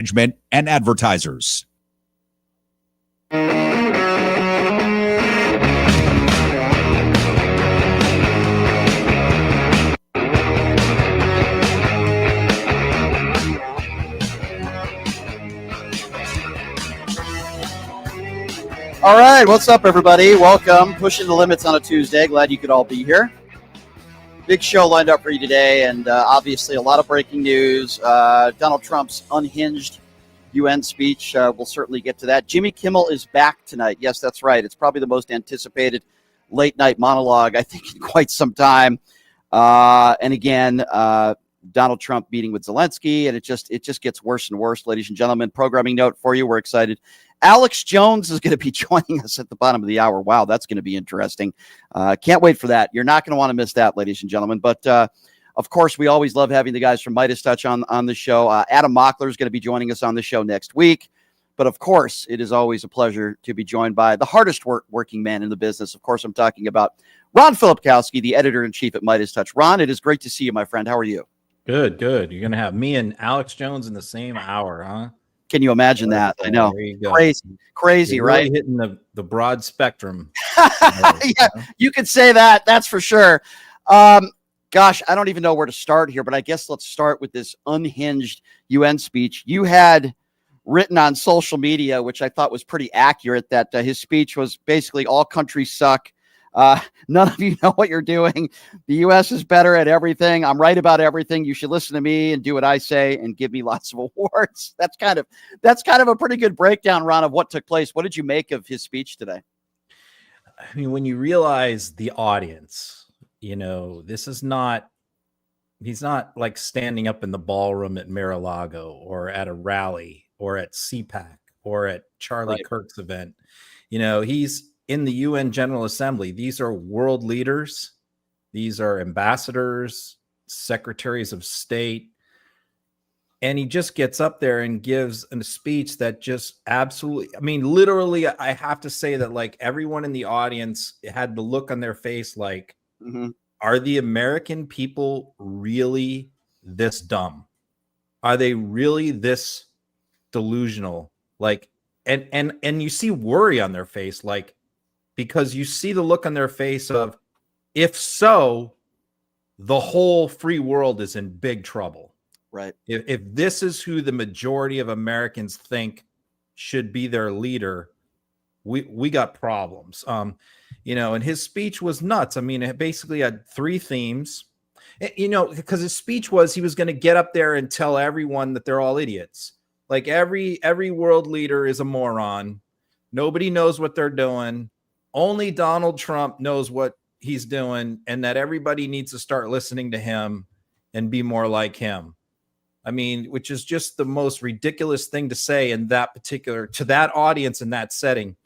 management and advertisers. All right, what's up, everybody? Welcome. Pushing the limits on a Tuesday. Glad you could all be here. Big show lined up for you today, and obviously a lot of breaking news. Donald Trump's unhinged UN speech. We'll certainly get to that. Jimmy Kimmel is back tonight. Yes, that's right. It's probably the most anticipated late-night monologue, I think, in quite some time. And again, Donald Trump meeting with Zelensky, and it just gets worse and worse, ladies and gentlemen. Programming note for you. We're excited. Alex Jones is going to be joining us at the bottom of the hour. Wow, that's going to be interesting. Can't wait for that. You're not going to want to miss that, ladies and gentlemen. But, of course, we always love having the guys from Midas Touch on the show. Adam Mockler is going to be joining us on the show next week. But, of course, it is always a pleasure to be joined by the hardest working man in the business. Of course, I'm talking about Ron Filipkowski, the editor-in-chief at Midas Touch. Ron, it is great to see you, my friend. How are you? Good. You're going to have me and Alex Jones in the same hour, huh? Can you imagine that? I know. Crazy, You're right? Really hitting the broad spectrum. Yeah, you could say that. That's for sure. Gosh, I don't even know where to start here, but I guess let's start with this unhinged UN speech. You had written on social media, which I thought was pretty accurate, that his speech was basically all countries suck. None of you know what you're doing. The U.S. is better at everything. I'm right about everything. You should listen to me and do what I say and give me lots of awards. That's kind of a pretty good breakdown, Ron, of what took place. What did you make of his speech today? I mean, when you realize the audience, this is not, he's not like standing up in the ballroom at Mar-a-Lago or at a rally or at CPAC or at Charlie Kirk's event. He's in the UN General Assembly. These are world leaders. These are ambassadors, secretaries of state. And he just gets up there and gives a speech that just absolutely, I mean, literally, I have to say that like everyone in the audience had the look on their face like, Are the American people really this dumb? Are they really this delusional? Like, and you see worry on their face, like, because you see the look on their face of, if so, the whole free world is in big trouble. Right. If this is who the majority of Americans think should be their leader, we got problems. And his speech was nuts. I mean, it basically had three themes, because his speech was he was going to get up there and tell everyone that they're all idiots. Like every world leader is a moron. Nobody knows what they're doing. Only Donald Trump knows what he's doing, and that everybody needs to start listening to him and be more like him. I mean, which is just the most ridiculous thing to say in that particular, to that audience in that setting.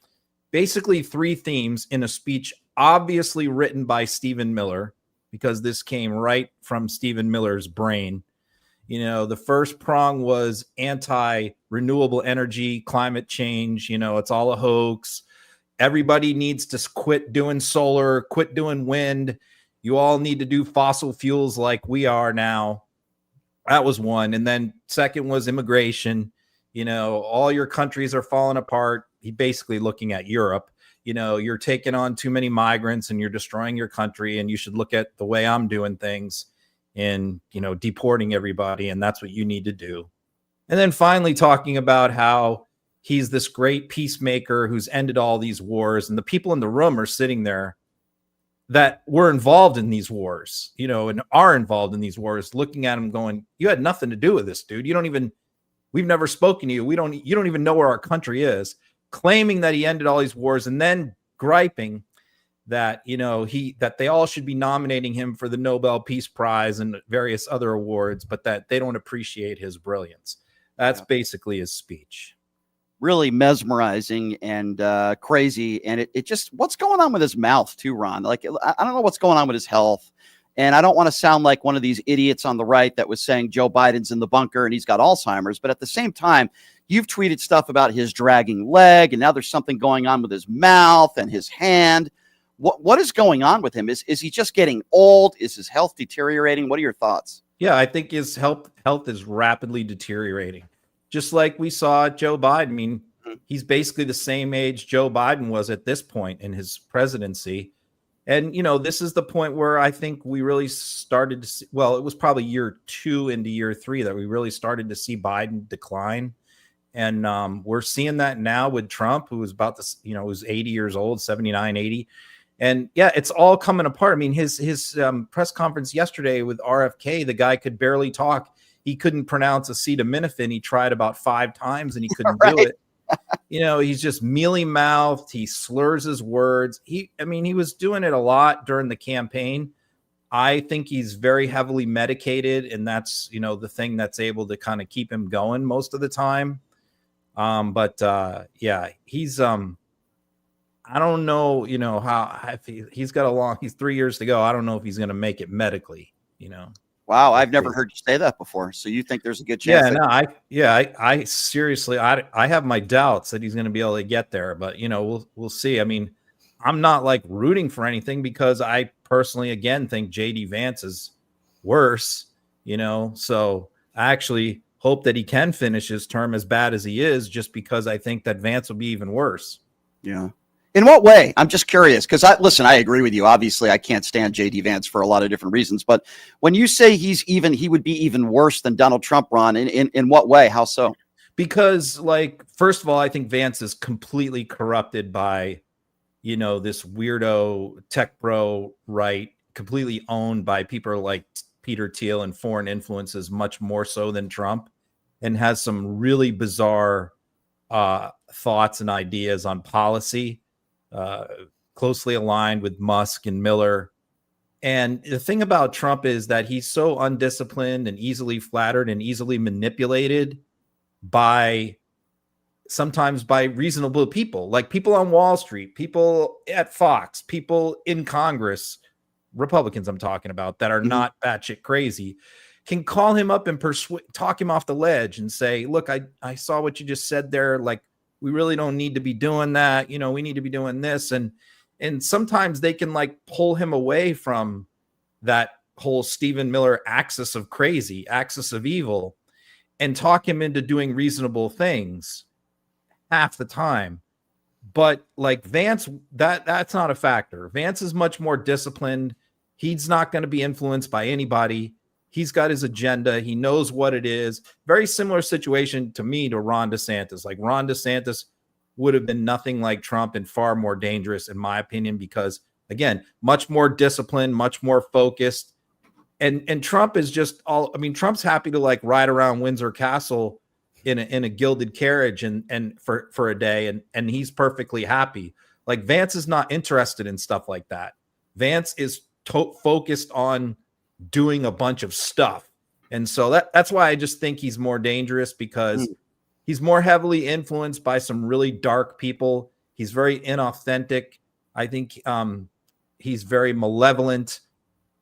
Basically, three themes in a speech obviously written by Stephen Miller, because this came right from Stephen Miller's brain. The first prong was anti-renewable energy, climate change. It's all a hoax. Everybody needs to quit doing solar, quit doing wind. You all need to do fossil fuels like we are now. That was one. And then second was immigration. All your countries are falling apart. He basically looking at Europe. You're taking on too many migrants and you're destroying your country. And you should look at the way I'm doing things and, deporting everybody. And that's what you need to do. And then finally talking about how he's this great peacemaker who's ended all these wars. And the people in the room are sitting there that were involved in these wars, and are involved in these wars, looking at him going, you had nothing to do with this, dude. We've never spoken to you. You don't even know where our country is, claiming that he ended all these wars and then griping that, that they all should be nominating him for the Nobel Peace Prize and various other awards, but that they don't appreciate his brilliance. That's basically his speech. Really mesmerizing and crazy. And it just, what's going on with his mouth too, Ron? Like, I don't know what's going on with his health. And I don't want to sound like one of these idiots on the right that was saying Joe Biden's in the bunker and he's got Alzheimer's. But at the same time, you've tweeted stuff about his dragging leg, and now there's something going on with his mouth and his hand. What is going on with him? Is he just getting old? Is his health deteriorating? What are your thoughts? Yeah, I think his health is rapidly deteriorating. just like we saw Joe Biden. I mean, he's basically the same age Joe Biden was at this point in his presidency. And, this is the point where I think we really started to see, well, it was probably year 2 into year 3 that we really started to see Biden decline. And we're seeing that now with Trump, who was about to, who's 80 years old, 79, 80. And yeah, it's all coming apart. I mean, his press conference yesterday with RFK, the guy could barely talk. He couldn't pronounce acetaminophen. He tried about 5 times and he couldn't do it. He's just mealy mouthed. He slurs his words. He was doing it a lot during the campaign. I think he's very heavily medicated, and that's, the thing that's able to kind of keep him going most of the time. Yeah, he's, I don't know, how he's got he's 3 years to go. I don't know if he's going to make it medically, Wow, I've never heard you say that before. So you think there's a good chance? I seriously, I have my doubts that he's going to be able to get there, but we'll see. I mean, I'm not like rooting for anything because I personally, again, think JD Vance is worse, so I actually hope that he can finish his term as bad as he is, just because I think that Vance will be even worse. Yeah. In what way? I'm just curious, because I agree with you. Obviously, I can't stand JD Vance for a lot of different reasons. But when you say he would be even worse than Donald Trump, Ron, in what way? How so? Because, first of all, I think Vance is completely corrupted by, this weirdo tech bro right, completely owned by people like Peter Thiel and foreign influences, much more so than Trump, and has some really bizarre thoughts and ideas on policy. Closely aligned with Musk and Miller. And the thing about Trump is that he's so undisciplined and easily flattered and easily manipulated sometimes by reasonable people, like people on Wall Street, people at Fox, people in Congress, Republicans I'm talking about, that are not batshit crazy, can call him up and talk him off the ledge and say, look, I saw what you just said there. Like, we really don't need to be doing that. We need to be doing this. And sometimes they can pull him away from that whole Stephen Miller axis of crazy, axis of evil, and talk him into doing reasonable things half the time. But Vance, that's not a factor. Vance is much more disciplined. He's not going to be influenced by anybody. He's got his agenda. He knows what it is. Very similar situation to me to Ron DeSantis. Ron DeSantis would have been nothing like Trump and far more dangerous, in my opinion, because, again, much more disciplined, much more focused. And Trump is just Trump's happy to ride around Windsor Castle in a gilded carriage and for a day, and he's perfectly happy. Vance is not interested in stuff like that. Vance is focused on doing a bunch of stuff. And so that's why I just think he's more dangerous, because he's more heavily influenced by some really dark people. He's very inauthentic. I think he's very malevolent.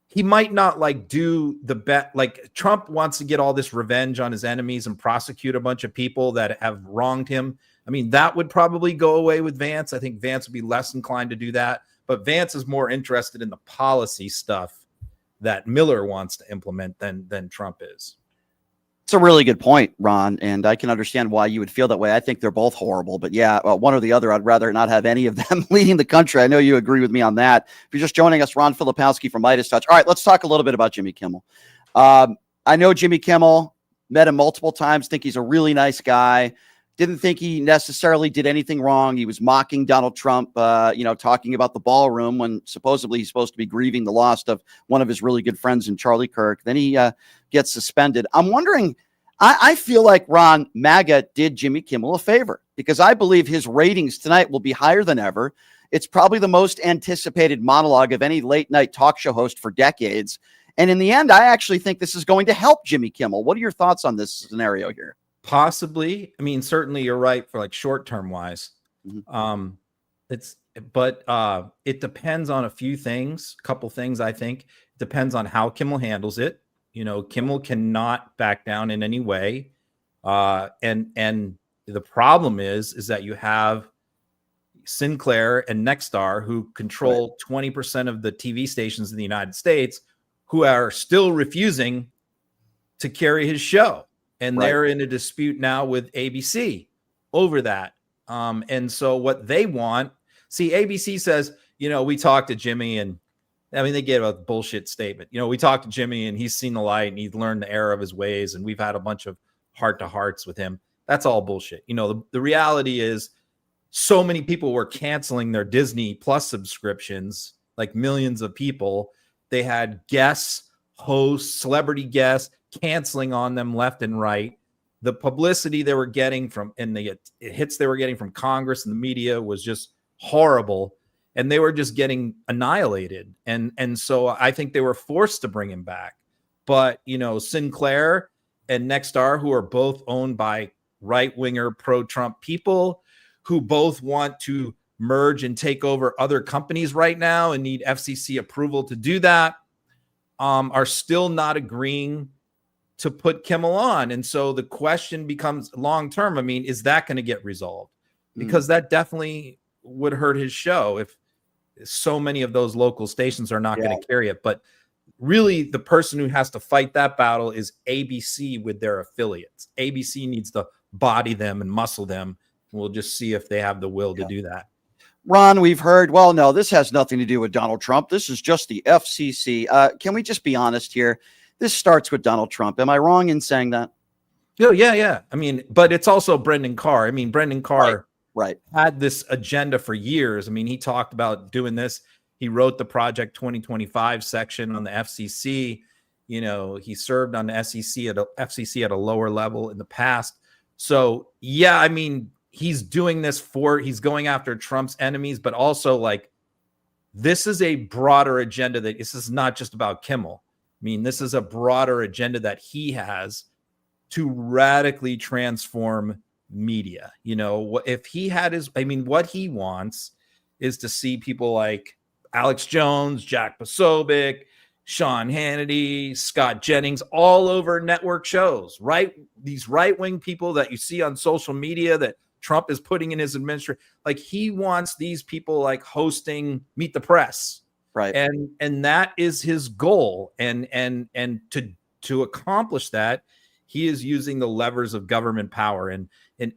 He might not do the bet. Trump wants to get all this revenge on his enemies and prosecute a bunch of people that have wronged him. I mean, that would probably go away with Vance. I think Vance would be less inclined to do that. But Vance is more interested in the policy stuff that Miller wants to implement than Trump is. It's a really good point, Ron, and I can understand why you would feel that way. I think they're both horrible, but yeah, one or the other, I'd rather not have any of them leading the country. I know you agree with me on that. If you're just joining us, Ron Filipowski from Midas Touch. All right, let's talk a little bit about Jimmy Kimmel. I know Jimmy Kimmel, met him multiple times, think he's a really nice guy. Didn't think he necessarily did anything wrong. He was mocking Donald Trump, talking about the ballroom when supposedly he's supposed to be grieving the loss of one of his really good friends in Charlie Kirk. Then he gets suspended. I'm wondering, I feel like, Ron, MAGA did Jimmy Kimmel a favor, because I believe his ratings tonight will be higher than ever. It's probably the most anticipated monologue of any late night talk show host for decades. And in the end, I actually think this is going to help Jimmy Kimmel. What are your thoughts on this scenario here? Possibly. I mean, certainly you're right for short-term wise. It depends on a few things, couple things. I think it depends on how Kimmel handles it. Kimmel cannot back down in any way. And the problem is that you have Sinclair and Nextar, who control 20% of the TV stations in the United States, who are still refusing to carry his show. and Right. they're in a dispute now with ABC over that. And so what they want, see, ABC says, we talked to Jimmy, and I mean, they gave a bullshit statement. We talked to Jimmy and he's seen the light and he's learned the error of his ways. And we've had a bunch of heart to hearts with him. That's all bullshit. The reality is so many people were canceling their Disney Plus subscriptions, like millions of people. They had guests, hosts, celebrity guests canceling on them left and right. The publicity they were getting from, and the hits they were getting from Congress and the media was just horrible. And they were just getting annihilated. And so I think they were forced to bring him back. But, Sinclair and Nextar, who are both owned by right-winger pro-Trump people who both want to merge and take over other companies right now and need FCC approval to do that, are still not agreeing to put Kimmel on. And so the question becomes long-term. I mean, is that going to get resolved? Because that definitely would hurt his show if so many of those local stations are not going to carry it. But really, the person who has to fight that battle is ABC with their affiliates. ABC needs to body them and muscle them. We'll just see if they have the will to do that. Ron, we've heard, well, no, this has nothing to do with Donald Trump. This is just the FCC. Can we just be honest here? This starts with Donald Trump. Am I wrong in saying that? Yeah. I mean, but it's also Brendan Carr. I mean, Brendan Carr had this agenda for years. I mean, he talked about doing this. He wrote the Project 2025 section on the FCC. He served on the FCC at a lower level in the past. So, yeah, I mean, he's doing this he's going after Trump's enemies, but also this is a broader agenda that this is not just about Kimmel. I mean, this is a broader agenda that he has to radically transform media. If he had what he wants is to see people like Alex Jones, Jack Posobiec, Sean Hannity, Scott Jennings, all over network shows, right? These right-wing people that you see on social media that Trump is putting in his administration. He wants these people hosting Meet the Press. Right. And that is his goal. And to accomplish that, he is using the levers of government power. And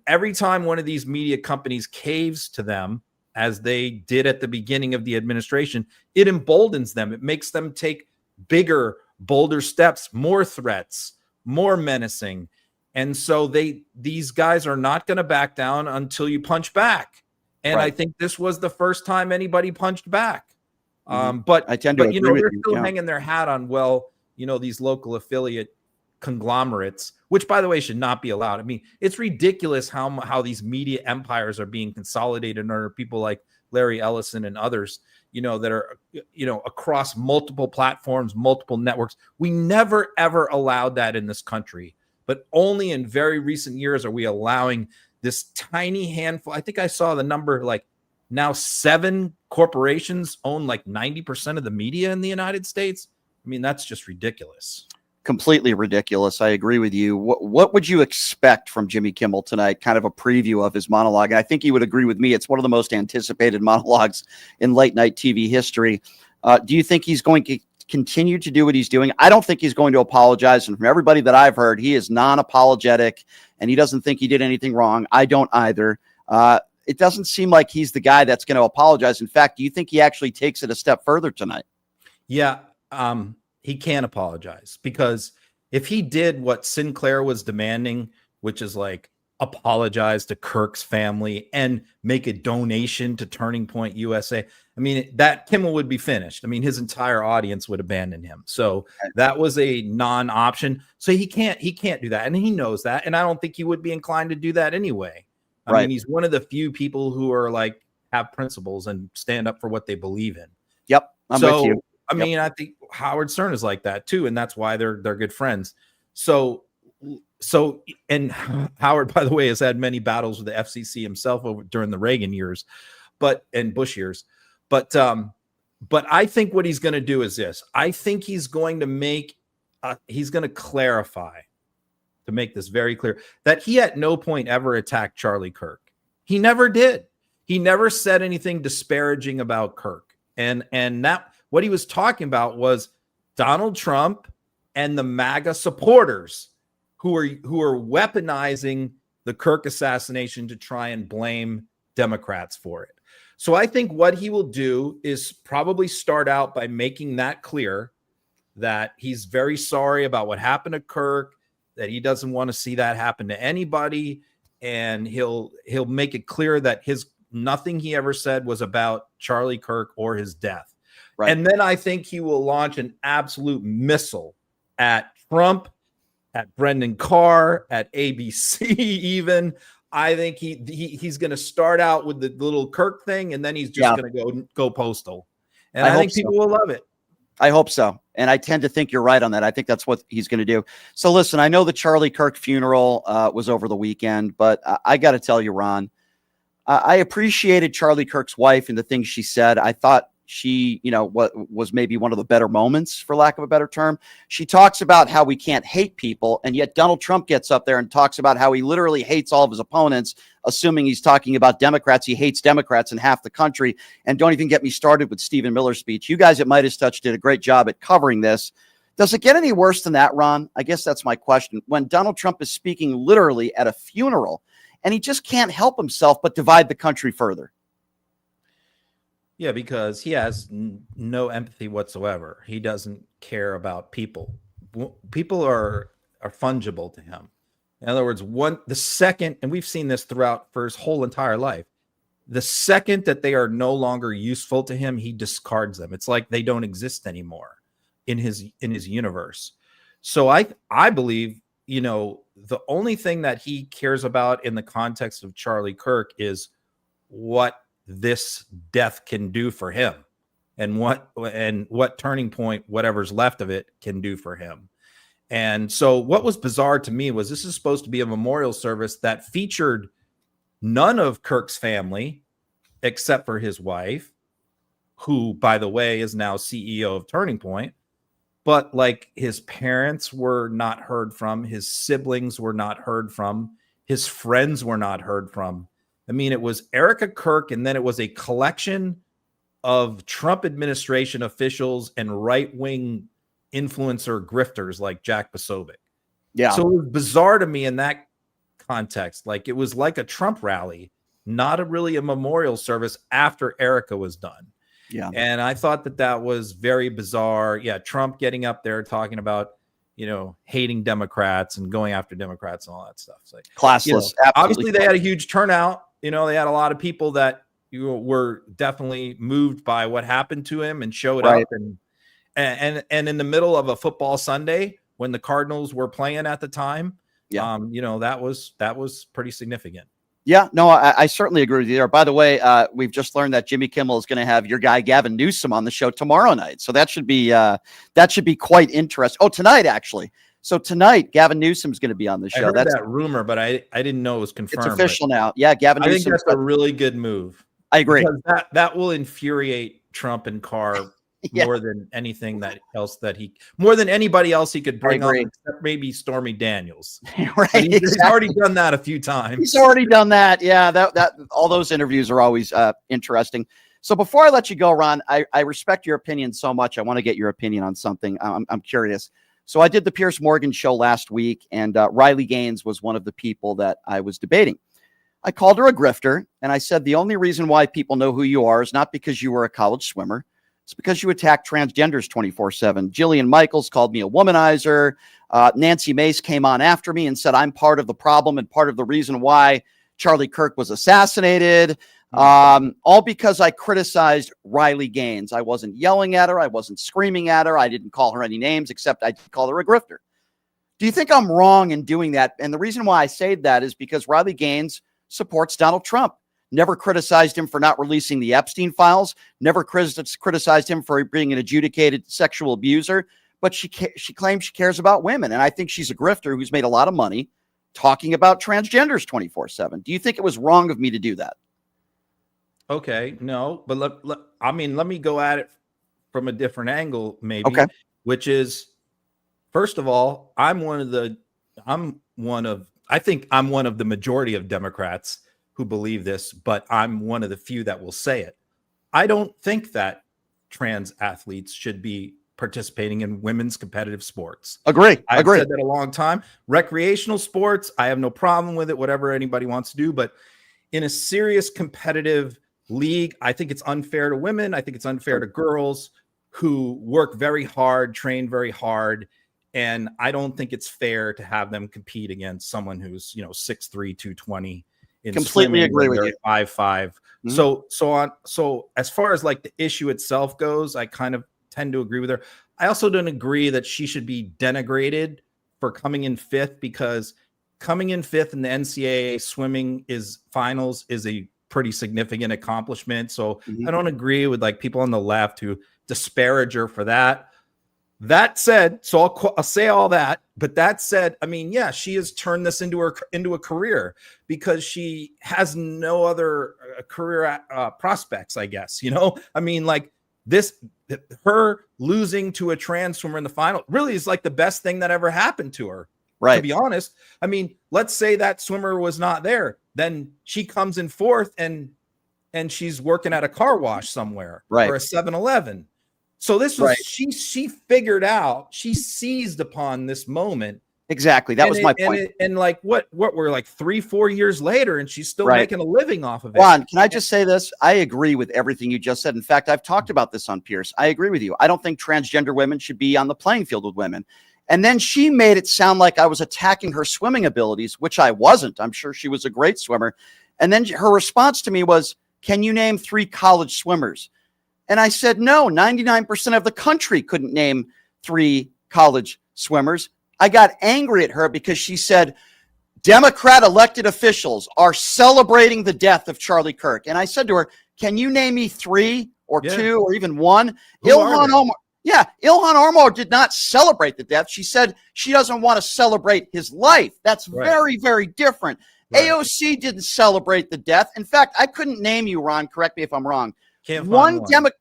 every time one of these media companies caves to them, as they did at the beginning of the administration, it emboldens them. It makes them take bigger, bolder steps, more threats, more menacing. And so these guys are not going to back down until you punch back. And I think this was the first time anybody punched back. But I tend to agree with you. They're still hanging their hat on, these local affiliate conglomerates, which, by the way, should not be allowed. I mean, it's ridiculous how these media empires are being consolidated under people like Larry Ellison and others, that are, across multiple platforms, multiple networks. We never, ever allowed that in this country, but only in very recent years are we allowing this tiny handful. I think I saw the number, now 7 corporations own 90% of the media in the United States. I mean, that's just ridiculous. Completely ridiculous. I agree with you. What would you expect from Jimmy Kimmel tonight? Kind of a preview of his monologue. And I think he would agree with me. It's one of the most anticipated monologues in late night TV history. Do you think he's going to continue to do what he's doing? I don't think he's going to apologize. And from everybody that I've heard, he is non-apologetic and he doesn't think he did anything wrong. I don't either. It doesn't seem like he's the guy that's going to apologize. In fact, do you think he actually takes it a step further tonight? Yeah. He can't apologize, because if he did what Sinclair was demanding, which is apologize to Kirk's family and make a donation to Turning Point USA, I mean, that Kimmel would be finished. I mean, his entire audience would abandon him. So that was a non-option. So he can't do that. And he knows that. And I don't think he would be inclined to do that anyway. I mean, he's one of the few people who are have principles and stand up for what they believe in. Yep. I'm with you. I mean, I think Howard Stern is like that too, and that's why they're good friends. So, and Howard, by the way, has had many battles with the FCC himself during the Reagan years, and Bush years. But I think what he's going to do is this. I think he's going to clarify, to make this very clear, that he at no point ever attacked Charlie Kirk. He never did. He never said anything disparaging about Kirk, and that. What he was talking about was Donald Trump and the MAGA supporters who are weaponizing the Kirk assassination to try and blame Democrats for it. So I think what he will do is probably start out by making that clear that he's very sorry about what happened to Kirk, that he doesn't want to see that happen to anybody, and he'll make it clear that nothing he ever said was about Charlie Kirk or his death. Right. And then I think he will launch an absolute missile at Trump, at Brendan Carr, at ABC even. I think he's going to start out with the little Kirk thing, and then he's just going to go postal. And I think people will love it. I hope so. And I tend to think you're right on that. I think that's what he's going to do. So listen, I know the Charlie Kirk funeral was over the weekend, but I got to tell you, Ron, I appreciated Charlie Kirk's wife and the things she said. I thought she, what was maybe one of the better moments, for lack of a better term. She talks about how we can't hate people, and yet Donald Trump gets up there and talks about how he literally hates all of his opponents, assuming he's talking about Democrats. He hates Democrats in half the country. And don't even get me started with Stephen Miller's speech. You guys at Midas Touch did a great job at covering this. Does it get any worse than that, Ron? I guess that's my question. When Donald Trump is speaking literally at a funeral, and he just can't help himself but divide the country further. Yeah, because he has no empathy whatsoever. He doesn't care about people. People are fungible to him. In other words, the second, and we've seen this throughout for his whole entire life, the second that they are no longer useful to him, he discards them. It's like they don't exist anymore in his universe. So I believe, the only thing that he cares about in the context of Charlie Kirk is what this death can do for him, and what turning point, whatever's left of it, can do for him. And so what was bizarre to me was this is supposed to be a memorial service that featured none of Kirk's family except for his wife, who, by the way, is now CEO of Turning Point. But like, his parents were not heard from, his siblings were not heard from, his friends were not heard from. I mean, it was Erica Kirk, and then it was a collection of Trump administration officials and right-wing influencer grifters like Jack Posobiec. Yeah. So it was bizarre to me in that context. Like, it was like a Trump rally, not really a memorial service after Erica was done. Yeah. And I thought that was very bizarre. Yeah. Trump getting up there talking about, hating Democrats and going after Democrats and all that stuff. It's like, classless. Obviously they had a huge turnout. They had a lot of people that were definitely moved by what happened to him and showed up. And in the middle of a football Sunday when the Cardinals were playing at the time, that was pretty significant. Yeah, no, I certainly agree with you there. By the way, we've just learned that Jimmy Kimmel is going to have your guy Gavin Newsom on the show tomorrow night. So that should be quite interesting. Oh, tonight, actually. So tonight, Gavin Newsom is going to be on the show. That's that rumor, but I didn't know it was confirmed. It's official now. Yeah, Gavin Newsom. I think that's a really good move. I agree. Because that will infuriate Trump and Carr more than anything more than anybody else he could bring on, except maybe Stormy Daniels. Right. He's already done that a few times. He's already done that. Yeah, that all those interviews are always interesting. So before I let you go, Ron, I respect your opinion so much. I want to get your opinion on something. I'm curious. So I did the Piers Morgan show last week, and Riley Gaines was one of the people that I was debating. I called her a grifter, and I said the only reason why people know who you are is not because you were a college swimmer. It's because you attack transgenders 24/7. Jillian Michaels called me a womanizer. Nancy Mace came on after me and said I'm part of the problem and part of the reason why Charlie Kirk was assassinated. All because I criticized Riley Gaines. I wasn't yelling at her. I wasn't screaming at her. I didn't call her any names, except I did call her a grifter. Do you think I'm wrong in doing that? And the reason why I say that is because Riley Gaines supports Donald Trump. Never criticized him for not releasing the Epstein files. Never criticized him for being an adjudicated sexual abuser. But she claims she cares about women. And I think she's a grifter who's made a lot of money talking about transgenders 24/7. Do you think it was wrong of me to do that? Okay, no, but let me go at it from a different angle, maybe. Okay. Which is, first of all, I think I'm one of the majority of Democrats who believe this, but I'm one of the few that will say it. I don't think that trans athletes should be participating in women's competitive sports. Agree. I've said that a long time. Recreational sports, I have no problem with it, whatever anybody wants to do. But in a serious competitive league, I think it's unfair to women. I think it's unfair to girls who work very hard, train very hard. And I don't think it's fair to have them compete against someone who's, 6'3", 220. Completely agree with you. 5'5". Mm-hmm. So as far as like the issue itself goes, I kind of tend to agree with her. I also don't agree that she should be denigrated for coming in fifth, because coming in fifth in the NCAA swimming finals is a pretty significant accomplishment. So I don't agree with like people on the left who disparage her for that. That said, so I'll say all that, but that said, I mean, yeah, she has turned this into a career, because she has no other career prospects, I guess. I mean, like her losing to a trans swimmer in the final really is like the best thing that ever happened to her. Right. To be honest, I mean, let's say that swimmer was not there, then she comes in fourth and she's working at a car wash somewhere, right, or a 7-Eleven. So this was, right, she figured out, she seized upon this moment. Exactly. That was my point. And like what we're like 3-4 years later, and she's still making a living off of it. Ron, can I just say this? I agree with everything you just said. In fact, I've talked about this on Pierce. I agree with you. I don't think transgender women should be on the playing field with women. And then she made it sound like I was attacking her swimming abilities, which I wasn't. I'm sure she was a great swimmer. And then her response to me was, can you name 3 college swimmers? And I said, no, 99% of the country couldn't name 3 college swimmers. I got angry at her because she said, Democrat elected officials are celebrating the death of Charlie Kirk. And I said to her, can you name me 3 or 2 or even 1? Ilhan Omar. Yeah, Ilhan Omar did not celebrate the death. She said she doesn't want to celebrate his life. That's very, very different. Right. AOC didn't celebrate the death. In fact, I couldn't name you, Ron. Correct me if I'm wrong. Can't find one.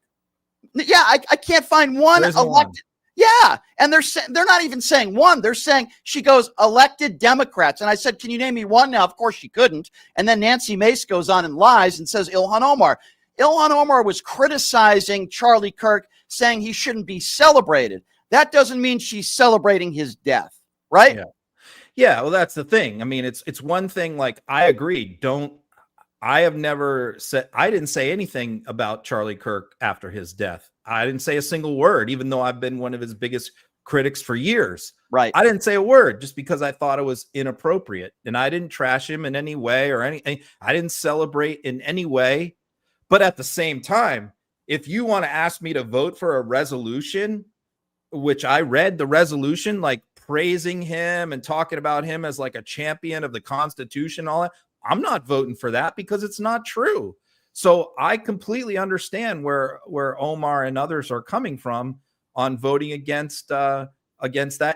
Yeah, I can't find one elected. One. Yeah, and they're not even saying one. They're saying, she goes, elected Democrats. And I said, can you name me one? Now, of course, she couldn't. And then Nancy Mace goes on and lies and says Ilhan Omar. Ilhan Omar was criticizing Charlie Kirk, saying he shouldn't be celebrated. That doesn't mean she's celebrating his death, right? Yeah, well, that's the thing. I mean, it's one thing, like, I agree. I didn't say anything about Charlie Kirk after his death. I didn't say a single word, even though I've been one of his biggest critics for years. Right. I didn't say a word just because I thought it was inappropriate. And I didn't trash him in any way or anything. I didn't celebrate in any way. But at the same time, if you want to ask me to vote for a resolution, which I read the resolution, like praising him and talking about him as like a champion of the Constitution, all that, I'm not voting for that because it's not true. So I completely understand where Omar and others are coming from on voting against that.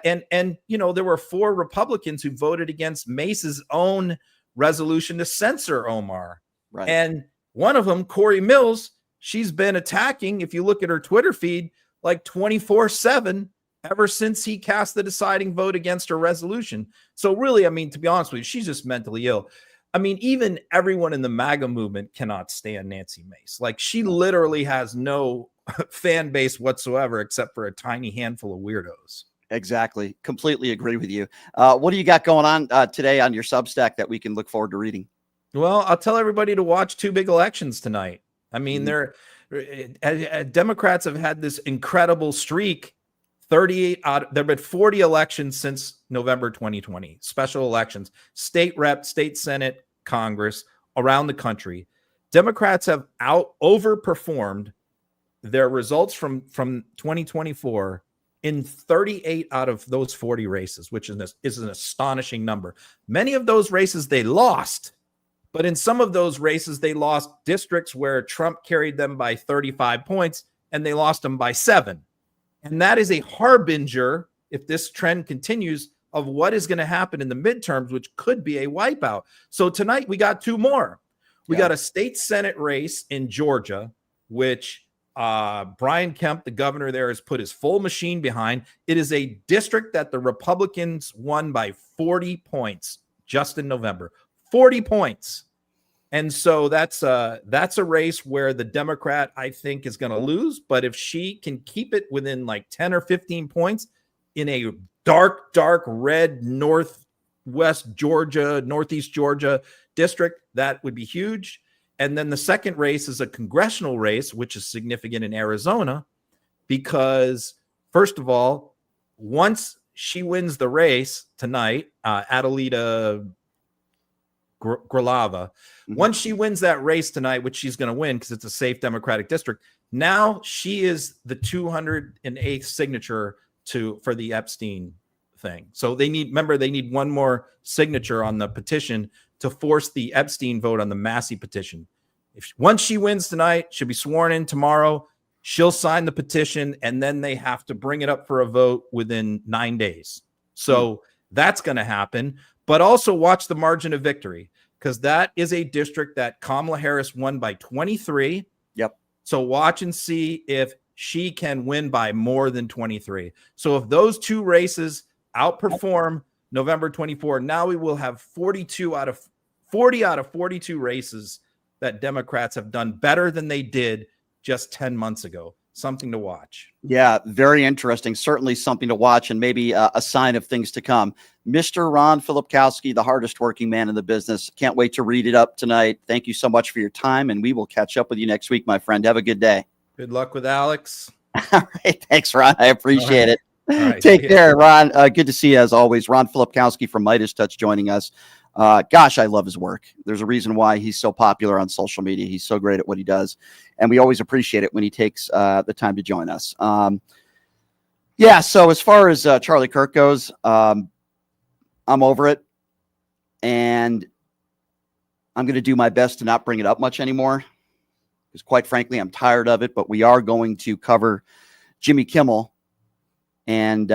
And there were 4 Republicans who voted against Mace's own resolution to censor Omar. Right. And one of them, Corey Mills, she's been attacking, if you look at her Twitter feed, like 24/7 ever since he cast the deciding vote against her resolution. So really, I mean, to be honest with you, she's just mentally ill. I mean, even everyone in the MAGA movement cannot stand Nancy Mace. Like, she literally has no fan base whatsoever except for a tiny handful of weirdos. Exactly. Completely agree with you. What do you got going on today on your Substack that we can look forward to reading? Well, I'll tell everybody to watch 2 big elections tonight. I mean, Democrats have had this incredible streak. 38 there have been 40 elections since November 2020, special elections, state rep, state Senate, Congress around the country. Democrats have overperformed their results from 2024 in 38 out of those 40 races, which is an astonishing number. Many of those races they lost, but in some of those races they lost districts where Trump carried them by 35 points and they lost them by 7. And that is a harbinger, if this trend continues, of what is going to happen in the midterms, which could be a wipeout. So tonight we got 2 more. We got a state Senate race in Georgia, which Brian Kemp, the governor there, has put his full machine behind. It is a district that the Republicans won by 40 points just in November. 40 points. And so that's a race where the Democrat, I think, is going to lose. But if she can keep it within like 10 or 15 points in a dark red northeast Georgia district, that would be huge. And then the second race is a congressional race, which is significant in Arizona, because first of all, once she wins the race tonight, Adelita Gralava, once she wins that race tonight, which she's going to win because it's a safe Democratic district, now she is the 208th signature for the Epstein thing. So they need one more signature on the petition to force the Epstein vote on the Massey petition. Once she wins tonight, she'll be sworn in tomorrow. She'll sign the petition, and then they have to bring it up for a vote within 9 days. So that's going to happen. But also watch the margin of victory, because that is a district that Kamala Harris won by 23. Yep. So watch and see if she can win by more than 23. So if those two races outperform November 24, now we will have 40 out of 42 races that Democrats have done better than they did just 10 months ago. Something to watch. Yeah, very interesting. Certainly something to watch, and maybe a sign of things to come. Mr. Ron Filipkowski, the hardest working man in the business. Can't wait to read it up tonight. Thank you so much for your time, and we will catch up with you next week, my friend. Have a good day. Good luck with Alex. All right. Thanks, Ron. I appreciate it. All right. Take care, Ron. Good to see you as always. Ron Filipkowski from Midas Touch joining us. Gosh, I love his work. There's a reason why he's so popular on social media. He's so great at what he does. And we always appreciate it when he takes the time to join us. So as far as Charlie Kirk goes, I'm over it. And I'm going to do my best to not bring it up much anymore, because quite frankly, I'm tired of it. But we are going to cover Jimmy Kimmel. And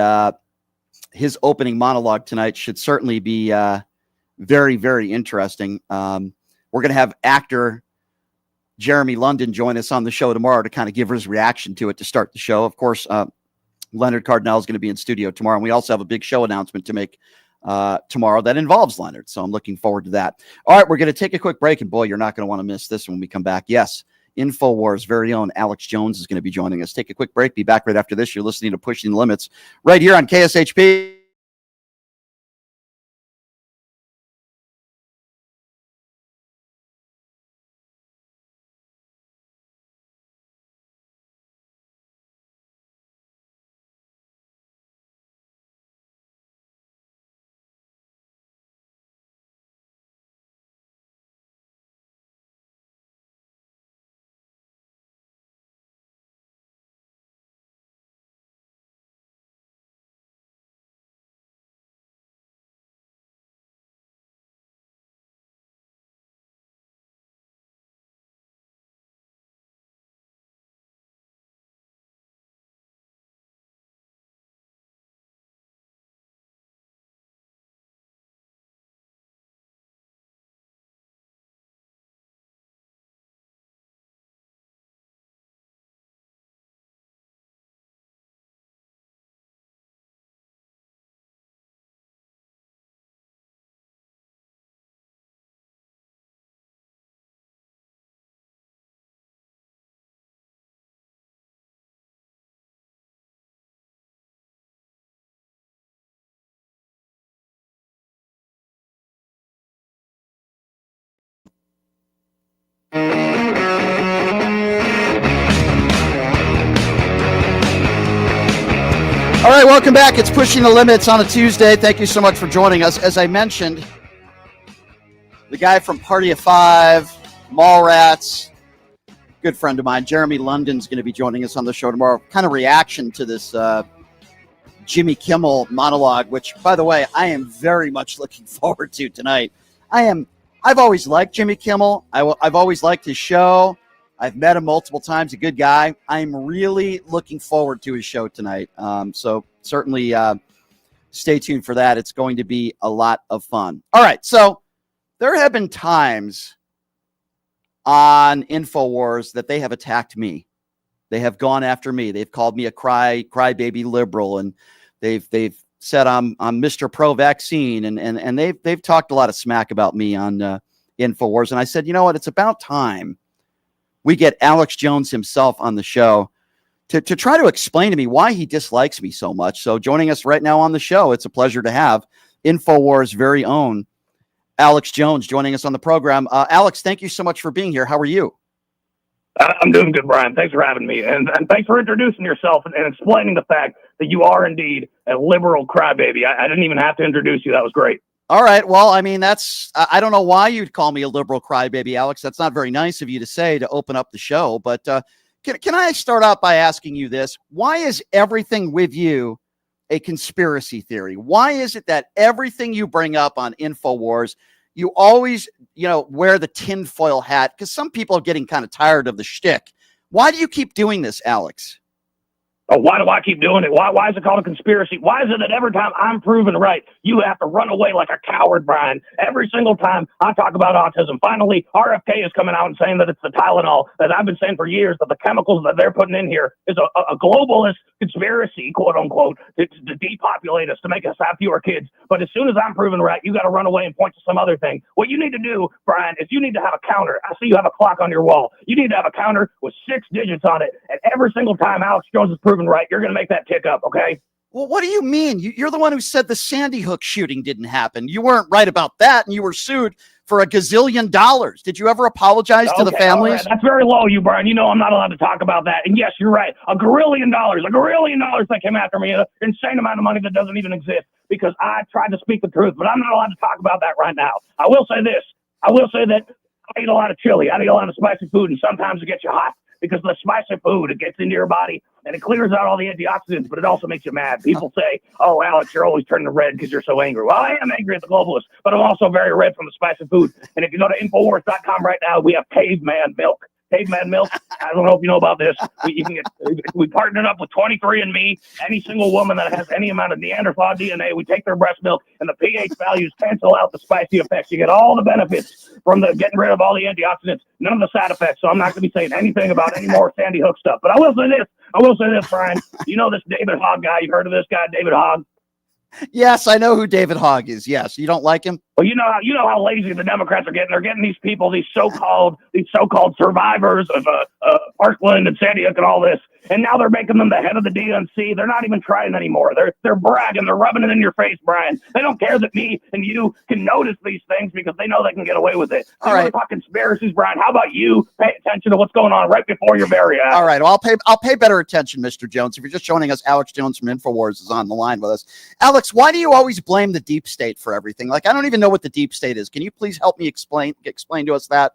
his opening monologue tonight should certainly be very, very interesting. We're going to have actor Jeremy London join us on the show tomorrow to kind of give his reaction to it to start the show. Of course, Leonard Cardinal is going to be in studio tomorrow, and we also have a big show announcement to make tomorrow that involves Leonard. So I'm looking forward to that. All right, we're going to take a quick break, and boy, you're not going to want to miss this when we come back. Yes, InfoWars' very own Alex Jones is going to be joining us. Take a quick break. Be back right after this. You're listening to Pushing the Limits right here on KSHP. All right, welcome back. It's Pushing the Limits on a Tuesday. Thank you so much for joining us. As I mentioned, the guy from Party of Five, Mallrats, good friend of mine, Jeremy London's going to be joining us on the show tomorrow. Kind of reaction to this Jimmy Kimmel monologue, which, by the way, I am very much looking forward to tonight. I've always liked Jimmy Kimmel. I've always liked his show. I've met him multiple times, a good guy. I'm really looking forward to his show tonight. So certainly stay tuned for that. It's going to be a lot of fun. All right, so there have been times on InfoWars that they have attacked me. They have gone after me. They've called me a crybaby liberal, and they've said I'm Mr. Pro-Vaccine, and they've talked a lot of smack about me on InfoWars. And I said, you know what? It's about time we get Alex Jones himself on the show to try to explain to me why he dislikes me so much. So joining us right now on the show, it's a pleasure to have InfoWars' very own Alex Jones joining us on the program. Alex, thank you so much for being here. How are you? I'm doing good, Brian. Thanks for having me. And thanks for introducing yourself and explaining the fact that you are indeed a liberal crybaby. I didn't even have to introduce you. That was great. All right. Well, I mean, I don't know why you'd call me a liberal crybaby, Alex. That's not very nice of you to say to open up the show. But can I start out by asking you this? Why is everything with you a conspiracy theory? Why is it that everything you bring up on InfoWars, you always, wear the tinfoil hat? Because some people are getting kind of tired of the shtick. Why do you keep doing this, Alex? Oh, why do I keep doing it? Why is it called a conspiracy? Why is it that every time I'm proven right, you have to run away like a coward, Brian? Every single time I talk about autism, finally, RFK is coming out and saying that it's the Tylenol that I've been saying for years, that the chemicals that they're putting in here is a globalist conspiracy, quote unquote, to depopulate us, to make us have fewer kids. But as soon as I'm proven right, you got to run away and point to some other thing. What you need to do, Brian, is you need to have a counter. I see you have a clock on your wall. You need to have a counter with 6 digits on it. And every single time Alex Jones is proven right, you're going to make that tick up, okay? Well, what do you mean? You're the one who said the Sandy Hook shooting didn't happen. You weren't right about that, and you were sued for $1 gazillion. Did you ever apologize to the families? Right. That's very low, you, Brian. You know I'm not allowed to talk about that. And yes, you're right. $1 gazillion that came after me, an insane amount of money that doesn't even exist, because I tried to speak the truth, but I'm not allowed to talk about that right now. I will say this. I will say that I eat a lot of chili. I eat a lot of spicy food, and sometimes it gets you hot. Because the spicy food, it gets into your body and it clears out all the antioxidants, but it also makes you mad. People say, oh, Alex, you're always turning red because you're so angry. Well, I am angry at the globalists, but I'm also very red from the spicy food. And if you go to Infowars.com right now, we have caveman milk. Caveman milk. I don't know if you know about this. We partnered up with 23andMe. Any single woman that has any amount of Neanderthal DNA, we take their breast milk, and the pH values cancel out the spicy effects. You get all the benefits from the getting rid of all the antioxidants, none of the side effects. So I'm not going to be saying anything about any more Sandy Hook stuff. But I will say this, Brian. You know this David Hogg guy. You've heard of this guy, David Hogg? Yes, I know who David Hogg is. Yes, you don't like him? Well, you know how lazy the Democrats are getting. They're getting these people, these so-called survivors of Parkland and Sandy Hook and all this, and now they're making them the head of the DNC. They're not even trying anymore. They're bragging. They're rubbing it in your face, Brian. They don't care that me and you can notice these things because they know they can get away with it. All right. Talk conspiracies, Brian. How about you pay attention to what's going on right before your very eyes? All right. Well, I'll pay better attention, Mr. Jones. If you're just joining us, Alex Jones from InfoWars is on the line with us. Alex, why do you always blame the deep state for everything? Like, I don't even know what the deep state is. Can you please help me explain to us that?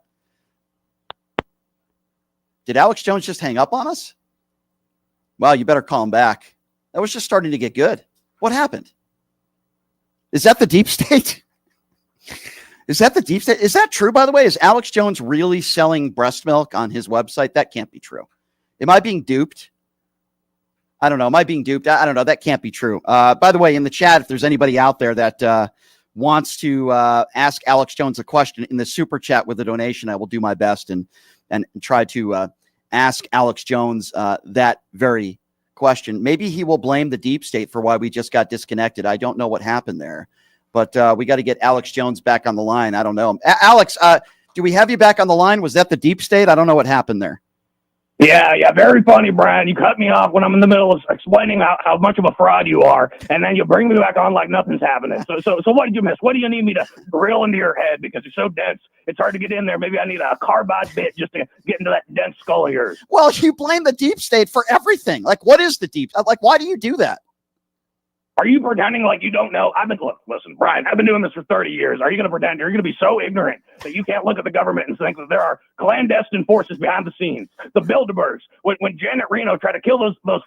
Did Alex Jones just hang up on us? Well, you better call him back. That was just starting to get good. What happened? Is that the deep state? Is that the deep state? Is that true, by the way? Is Alex Jones really selling breast milk on his website? That can't be true. Am I being duped? I don't know. Am I being duped? I don't know. That can't be true. By the way, in the chat, if there's anybody out there that wants to ask Alex Jones a question in the super chat with a donation, I will do my best and try to ask Alex Jones that very question. Maybe he will blame the deep state for why we just got disconnected. I don't know what happened there, but we got to get Alex Jones back on the line. I don't know. Alex, do we have you back on the line? Was that the deep state? I don't know what happened there. Yeah, very funny, Brian. You cut me off when I'm in the middle of explaining how much of a fraud you are, and then you bring me back on like nothing's happening. So what did you miss? What do you need me to drill into your head? Because you're so dense, it's hard to get in there. Maybe I need a carbide bit just to get into that dense skull of yours. Well, you blame the deep state for everything. Like, what is the deep? Like, why do you do that? Are you pretending like you don't know? Listen, Brian, I've been doing this for 30 years. Are you going to pretend you're going to be so ignorant that you can't look at the government and think that there are clandestine forces behind the scenes? The Bilderbergs, when Janet Reno tried to kill those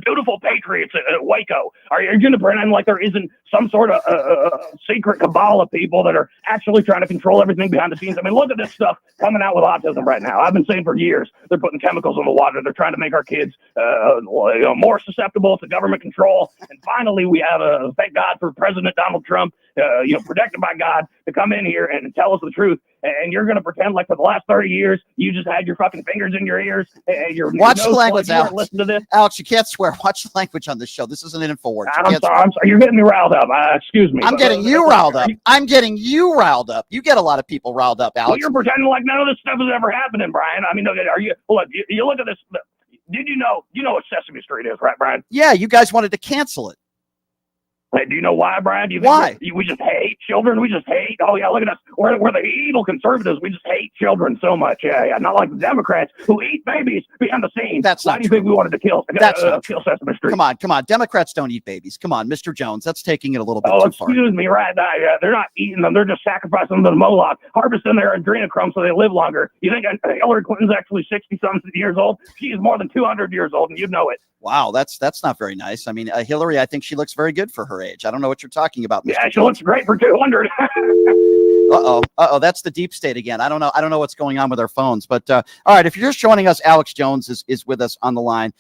beautiful patriots at Waco, are you going to pretend like there isn't some sort of secret cabal of people that are actually trying to control everything behind the scenes? I mean, look at this stuff coming out with autism right now. I've been saying for years, they're putting chemicals in the water. They're trying to make our kids more susceptible to government control. And finally, we have thank God for President Donald Trump, protected by God, to come in here and tell us the truth. and you're going to pretend like for the last 30 years you just had your fucking fingers in your ears and your Watch nose the language, plugged. You weren't Alex. listening to this. Alex, you can't swear. Watch the language on this show. This isn't an Infowars. I'm sorry. You're getting me riled up. Excuse me. I'm getting you riled up. I'm getting you riled up. You get a lot of people riled up, Alex. Well, you're pretending like none of this stuff is ever happening, Brian. I mean, are you? Look, you look at this. Did you know what Sesame Street is, right, Brian? Yeah, you guys wanted to cancel it. Hey, do you know why, Brian? Do you Why? think we just hate children? We just hate. Oh yeah, look at us. We're the evil conservatives. We just hate children so much. Yeah. Not like the Democrats who eat babies behind the scenes. That's why not do you true. think we wanted to kill Sesame Street? Come on. Democrats don't eat babies. Come on, Mr. Jones. That's taking it a little bit Oh, too far. excuse me, right? They're not eating them. They're just sacrificing them to the monologue, harvesting their adrenochrome so they live longer. You think Hillary Clinton's actually 60-something years old? She is more than 200 years old, and you know it. Wow, that's not very nice. I mean, Hillary, I think she looks very good for her age. I don't know what you're talking about, Mr. Yeah, she Jones. looks great for 200. Uh-oh, that's the deep state again. I don't know what's going on with our phones. But all right, if you're just joining us, Alex Jones is with us on the line.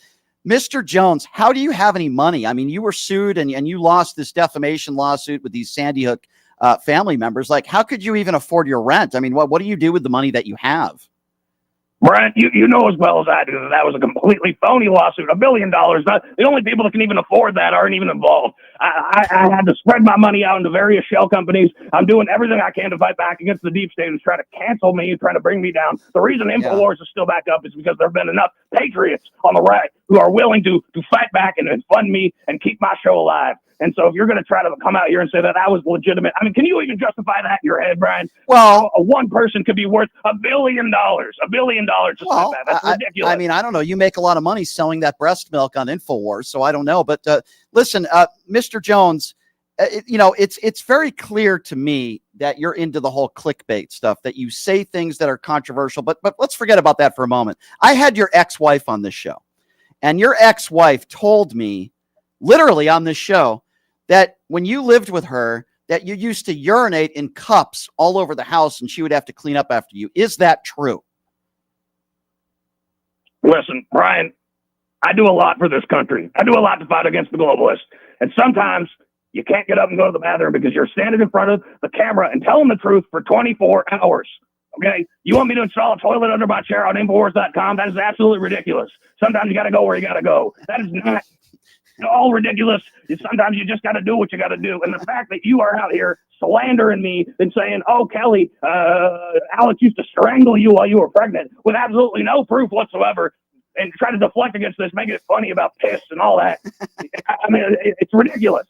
Mr. Jones, how do you have any money? I mean, you were sued and you lost this defamation lawsuit with these Sandy Hook family members. Like, how could you even afford your rent? I mean, what do you do with the money that you have? Brent, you know as well as I do that was a completely phony lawsuit, $1 billion. The only people that can even afford that aren't even involved. I had to spread my money out into various shell companies. I'm doing everything I can to fight back against the deep state who's trying to cancel me, trying to bring me down. The reason InfoWars is still back up is because there have been enough patriots on the right who are willing to fight back and fund me and keep my show alive. And so if you're going to try to come out here and say that was legitimate, I mean, can you even justify that in your head, Brian? Well, one person could be worth $1 billion. $1 billion just like that. That's ridiculous. I mean, I don't know. You make a lot of money selling that breast milk on InfoWars, so I don't know. But listen, Mr. Jones, it's very clear to me that you're into the whole clickbait stuff, that you say things that are controversial. But let's forget about that for a moment. I had your ex-wife on this show, and your ex-wife told me, literally on this show, that when you lived with her, that you used to urinate in cups all over the house and she would have to clean up after you. Is that true? Listen, Brian, I do a lot for this country. I do a lot to fight against the globalists. And sometimes you can't get up and go to the bathroom because you're standing in front of the camera and telling the truth for 24 hours. Okay? You want me to install a toilet under my chair on Infowars.com? That is absolutely ridiculous. Sometimes you got to go where you got to go. That is not all ridiculous. Sometimes you just got to do what you got to do. And the fact that you are out here slandering me and saying, oh, Kelly, Alex used to strangle you while you were pregnant with absolutely no proof whatsoever, and try to deflect against this, making it funny about piss and all that. I mean, it's ridiculous.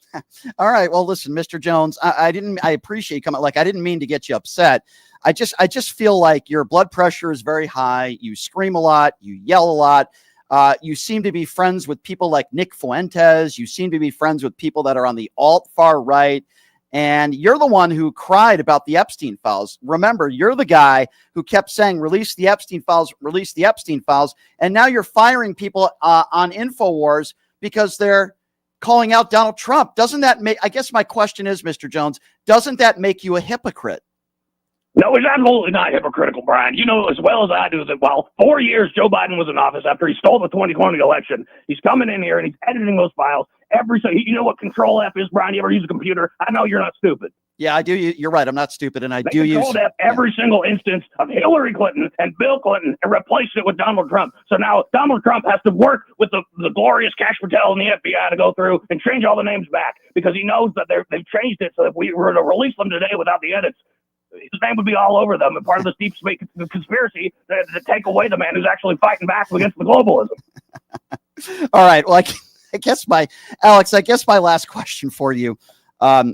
All right. Well, listen, Mr. Jones, I appreciate you coming. Like, I didn't mean to get you upset. I just feel like your blood pressure is very high. You scream a lot. You yell a lot. You seem to be friends with people like Nick Fuentes. You seem to be friends with people that are on the alt far right. And you're the one who cried about the Epstein files. Remember, you're the guy who kept saying, release the Epstein files, release the Epstein files. And now you're firing people on InfoWars because they're calling out Donald Trump. Doesn't that make, I guess my question is, Mr. Jones, doesn't that make you a hypocrite? No, it's absolutely not hypocritical, Brian. You know as well as I do that while 4 years Joe Biden was in office after he stole the 2020 election, he's coming in here and he's editing those files. You know what Control F is, Brian? You ever use a computer? I know you're not stupid. Yeah, I do. You're right. I'm not stupid, and I They do use Control F every single instance of Hillary Clinton and Bill Clinton and replaced it with Donald Trump. So now Donald Trump has to work with the glorious Cash Patel and the FBI to go through and change all the names back because he knows that they've changed it so if we were to release them today without the edits, his name would be all over them and part of this deep state conspiracy to take away the man who's actually fighting back against the globalism. All right. Well, I guess my last question for you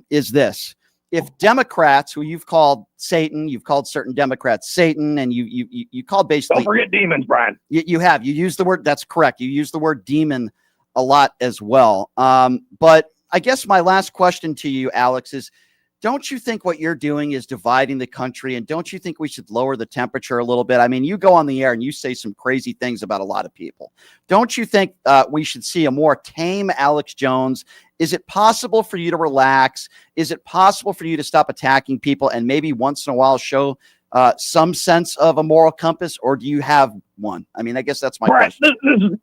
is this. If Democrats, who you've called Satan, you've called certain Democrats Satan, and you called basically... Don't forget demons, Brian. You have. You use the word... That's correct. You use the word demon a lot as well. But I guess my last question to you, Alex, is don't you think what you're doing is dividing the country? And don't you think we should lower the temperature a little bit? I mean, you go on the air and you say some crazy things about a lot of people. Don't you think we should see a more tame Alex Jones? Is it possible for you to relax? Is it possible for you to stop attacking people and maybe once in a while show some sense of a moral compass? Or do you have one? I mean, I guess that's my question.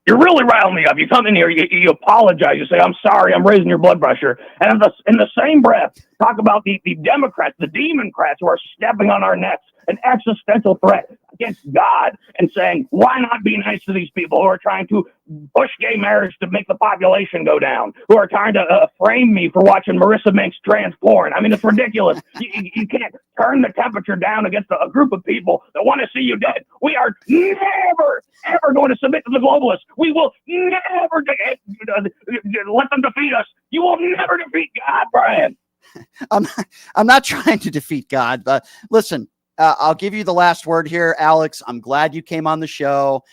You really rile me up. You come in here, you apologize, you say, I'm sorry, I'm raising your blood pressure. And in the same breath, talk about the Democrats, the Democrats who are stepping on our necks, an existential threat against God, and saying, why not be nice to these people who are trying to push gay marriage to make the population go down, who are trying to frame me for watching Marissa Mink's trans porn. I mean, it's ridiculous. You can't turn the temperature down against a group of people that want to see you dead. We are never, ever going to submit to the globalists. We will never let them defeat us. You will never defeat God, Brian. I'm not trying to defeat God, but listen, I'll give you the last word here, Alex. I'm glad you came on the show.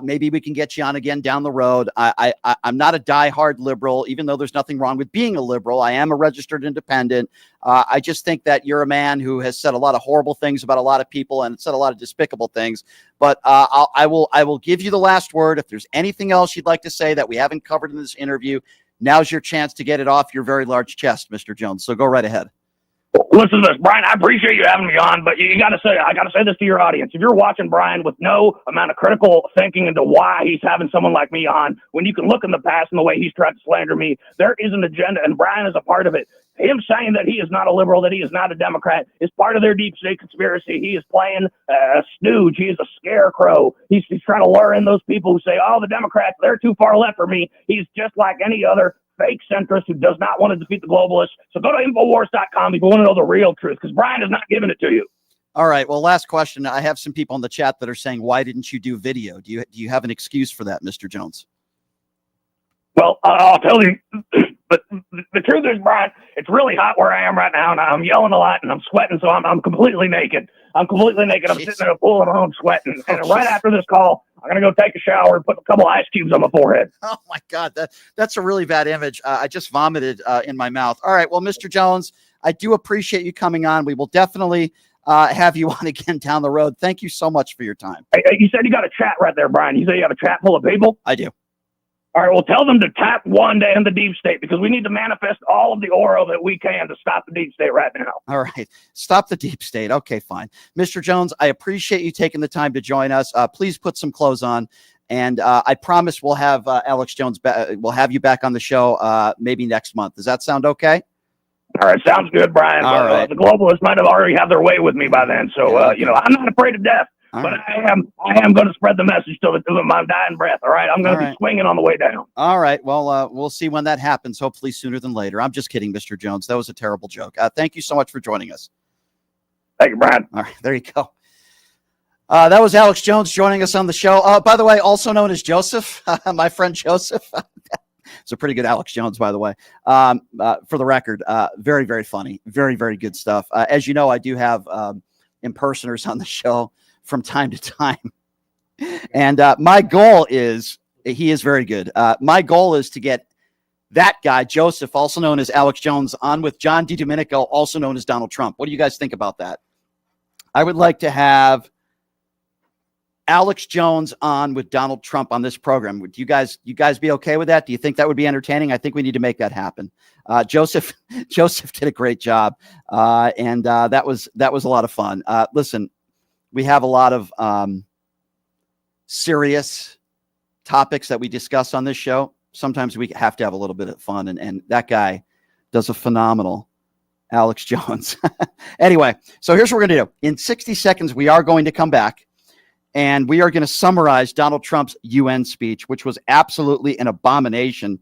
Maybe we can get you on again down the road. I'm not a diehard liberal, even though there's nothing wrong with being a liberal. I am a registered independent. I just think that you're a man who has said a lot of horrible things about a lot of people and said a lot of despicable things. But I will give you the last word. If there's anything else you'd like to say that we haven't covered in this interview, now's your chance to get it off your very large chest, Mr. Jones. So go right ahead. Listen to this, Brian. I appreciate you having me on, but I got to say this to your audience. If you're watching Brian with no amount of critical thinking into why he's having someone like me on, when you can look in the past and the way he's tried to slander me, there is an agenda, and Brian is a part of it. Him saying that he is not a liberal, that he is not a Democrat, is part of their deep state conspiracy. He is playing a stooge. He is a scarecrow. He's trying to lure in those people who say, oh, the Democrats, they're too far left for me. He's just like any other fake centrist who does not want to defeat the globalists. So go to Infowars.com if you want to know the real truth, because Brian is not giving it to you. All right. Well, last question. I have some people in the chat that are saying, why didn't you do video? Do you have an excuse for that, Mr. Jones? Well, I'll tell you, but the truth is, Brian, it's really hot where I am right now, and I'm yelling a lot, and I'm sweating, so I'm completely naked. I'm sitting in a pool at home sweating. And right after this call, I'm going to go take a shower and put a couple ice cubes on my forehead. Oh, my God. That's a really bad image. I just vomited in my mouth. All right. Well, Mr. Jones, I do appreciate you coming on. We will definitely have you on again down the road. Thank you so much for your time. Hey, you said you got a chat right there, Brian. You say you have a chat full of people? I do. All right, well, tell them to tap one day in the deep state, because we need to manifest all of the aura that we can to stop the deep state right now. All right. Stop the deep state. Okay, fine. Mr. Jones, I appreciate you taking the time to join us. Please put some clothes on. And I promise we'll have Alex Jones we'll have you back on the show maybe next month. Does that sound okay? All right, sounds good, Brian. All right. The globalists might have already had their way with me by then. So, I'm not afraid of death. But I am going to spread the message till my dying breath. All right. I'm going to be swinging on the way down. All right. Well, we'll see when that happens. Hopefully sooner than later. I'm just kidding, Mr. Jones. That was a terrible joke. Thank you so much for joining us. Thank you, Brian. All right. There you go. That was Alex Jones joining us on the show. By the way, also known as Joseph, my friend Joseph. It's a pretty good Alex Jones, by the way. For the record, very, very funny. Very, very good stuff. As you know, I do have impersonators on the show from time to time. And my goal is, he is very good. My goal is to get that guy, Joseph, also known as Alex Jones, on with John DiDomenico, also known as Donald Trump. What do you guys think about that? I would like to have Alex Jones on with Donald Trump on this program. Would you guys be okay with that? Do you think that would be entertaining? I think we need to make that happen. Joseph did a great job. And that was a lot of fun. Listen, we have a lot of serious topics that we discuss on this show. Sometimes we have to have a little bit of fun, and that guy does a phenomenal Alex Jones. Anyway, so here's what we're going to do. In 60 seconds, we are going to come back, and we are going to summarize Donald Trump's UN speech, which was absolutely an abomination,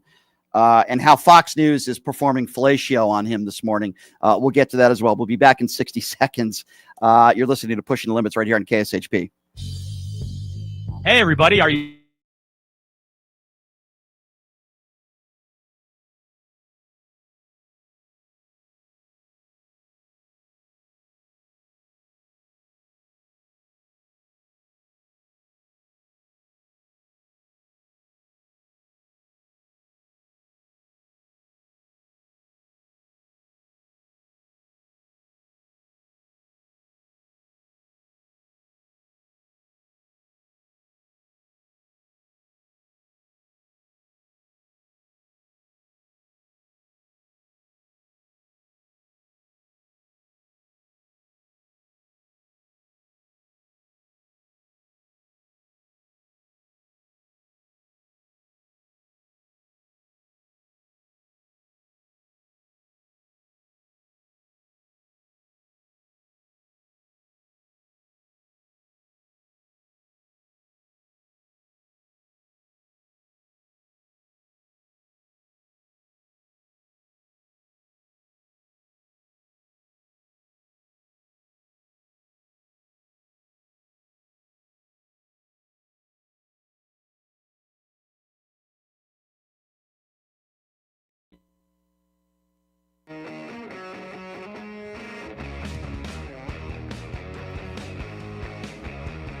and how Fox News is performing fellatio on him this morning. We'll get to that as well. We'll be back in 60 seconds. You're listening to Pushing the Limits right here on KSHP. Hey, everybody. Are you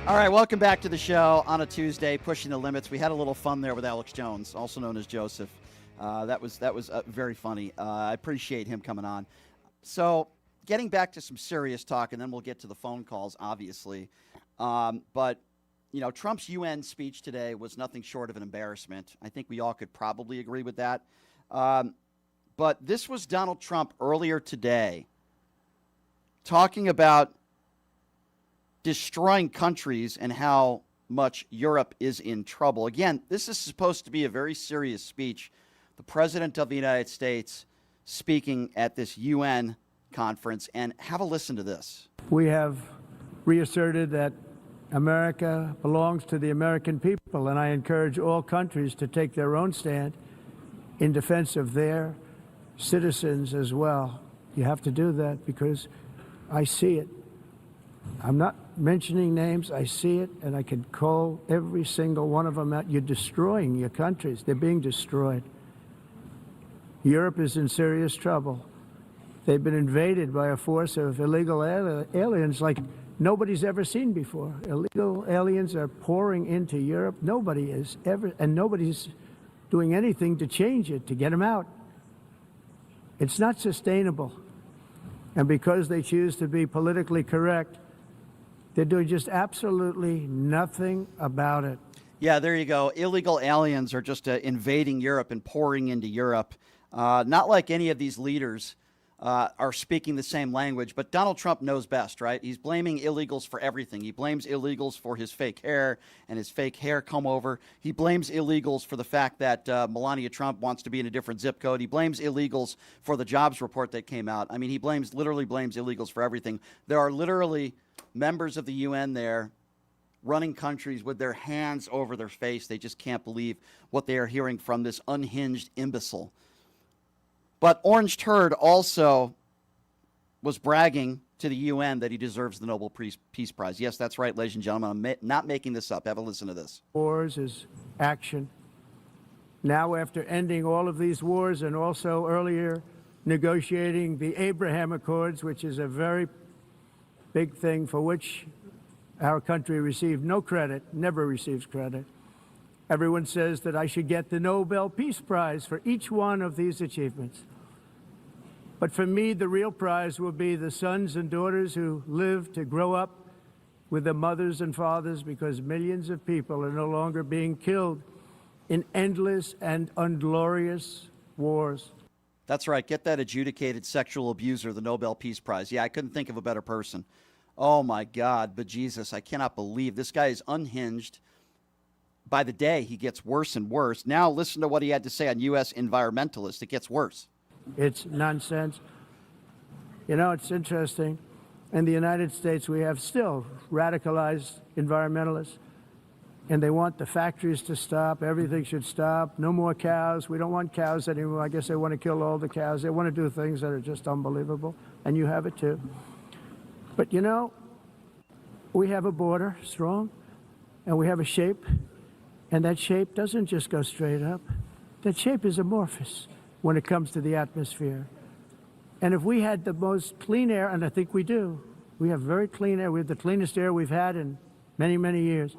All right, welcome back to the show on a Tuesday, Pushing the Limits. We had a little fun there with Alex Jones, also known as Joseph. That was very funny. I appreciate him coming on. So, getting back to some serious talk, and then we'll get to the phone calls, obviously. But, you know, Trump's UN speech today was nothing short of an embarrassment. I think we all could probably agree with that. But this was Donald Trump earlier today talking about destroying countries and how much Europe is in trouble. Again, this is supposed to be a very serious speech. The President of the United States speaking at this UN conference, and have a listen to this. We have reasserted that America belongs to the American people, and I encourage all countries to take their own stand in defense of their citizens as well. You have to do that because I see it. I'm not mentioning names. I see it, and I can call every single one of them out. You're destroying your countries. They're being destroyed. Europe is in serious trouble. They've been invaded by a force of illegal aliens like nobody's ever seen before. Illegal aliens are pouring into Europe. Nobody is ever, and nobody's doing anything to change it, to get them out. It's not sustainable. And because they choose to be politically correct, they're doing just absolutely nothing about it. Yeah, there you go. Illegal aliens are just invading Europe and pouring into Europe. Not like any of these leaders are speaking the same language, but Donald Trump knows best, right? He's blaming illegals for everything. He blames illegals for his fake hair and his fake hair comb over. He blames illegals for the fact that Melania Trump wants to be in a different zip code. He blames illegals for the jobs report that came out. I mean, he literally blames illegals for everything. There are literally members of the UN there running countries with their hands over their face. They just can't believe what they are hearing from this unhinged imbecile. But Orange Turd also was bragging to the UN that he deserves the Nobel Peace Prize. Yes, that's right, ladies and gentlemen. I'm not making this up. Have a listen to this. Wars is action. Now, after ending all of these wars and also earlier negotiating the Abraham Accords, which is a very big thing for which our country received no credit, never receives credit. Everyone says that I should get the Nobel Peace Prize for each one of these achievements. But for me, the real prize will be the sons and daughters who live to grow up with their mothers and fathers, because millions of people are no longer being killed in endless and unglorious wars. That's right. Get that adjudicated sexual abuser the Nobel Peace Prize. Yeah, I couldn't think of a better person. Oh, my God. But Jesus, I cannot believe this guy is unhinged. By the day, he gets worse and worse. Now listen to what he had to say on U.S. environmentalists. It gets worse. It's nonsense. You know, it's interesting. In the United States, we have still radicalized environmentalists, and they want the factories to stop. Everything should stop. No more cows. We don't want cows anymore. I guess they want to kill all the cows. They want to do things that are just unbelievable, and you have it too. But, you know, we have a border, strong, and we have a shape. And that shape doesn't just go straight up. That shape is amorphous when it comes to the atmosphere. And if we had the most clean air, and I think we do, we have very clean air. We have the cleanest air we've had in many, many years.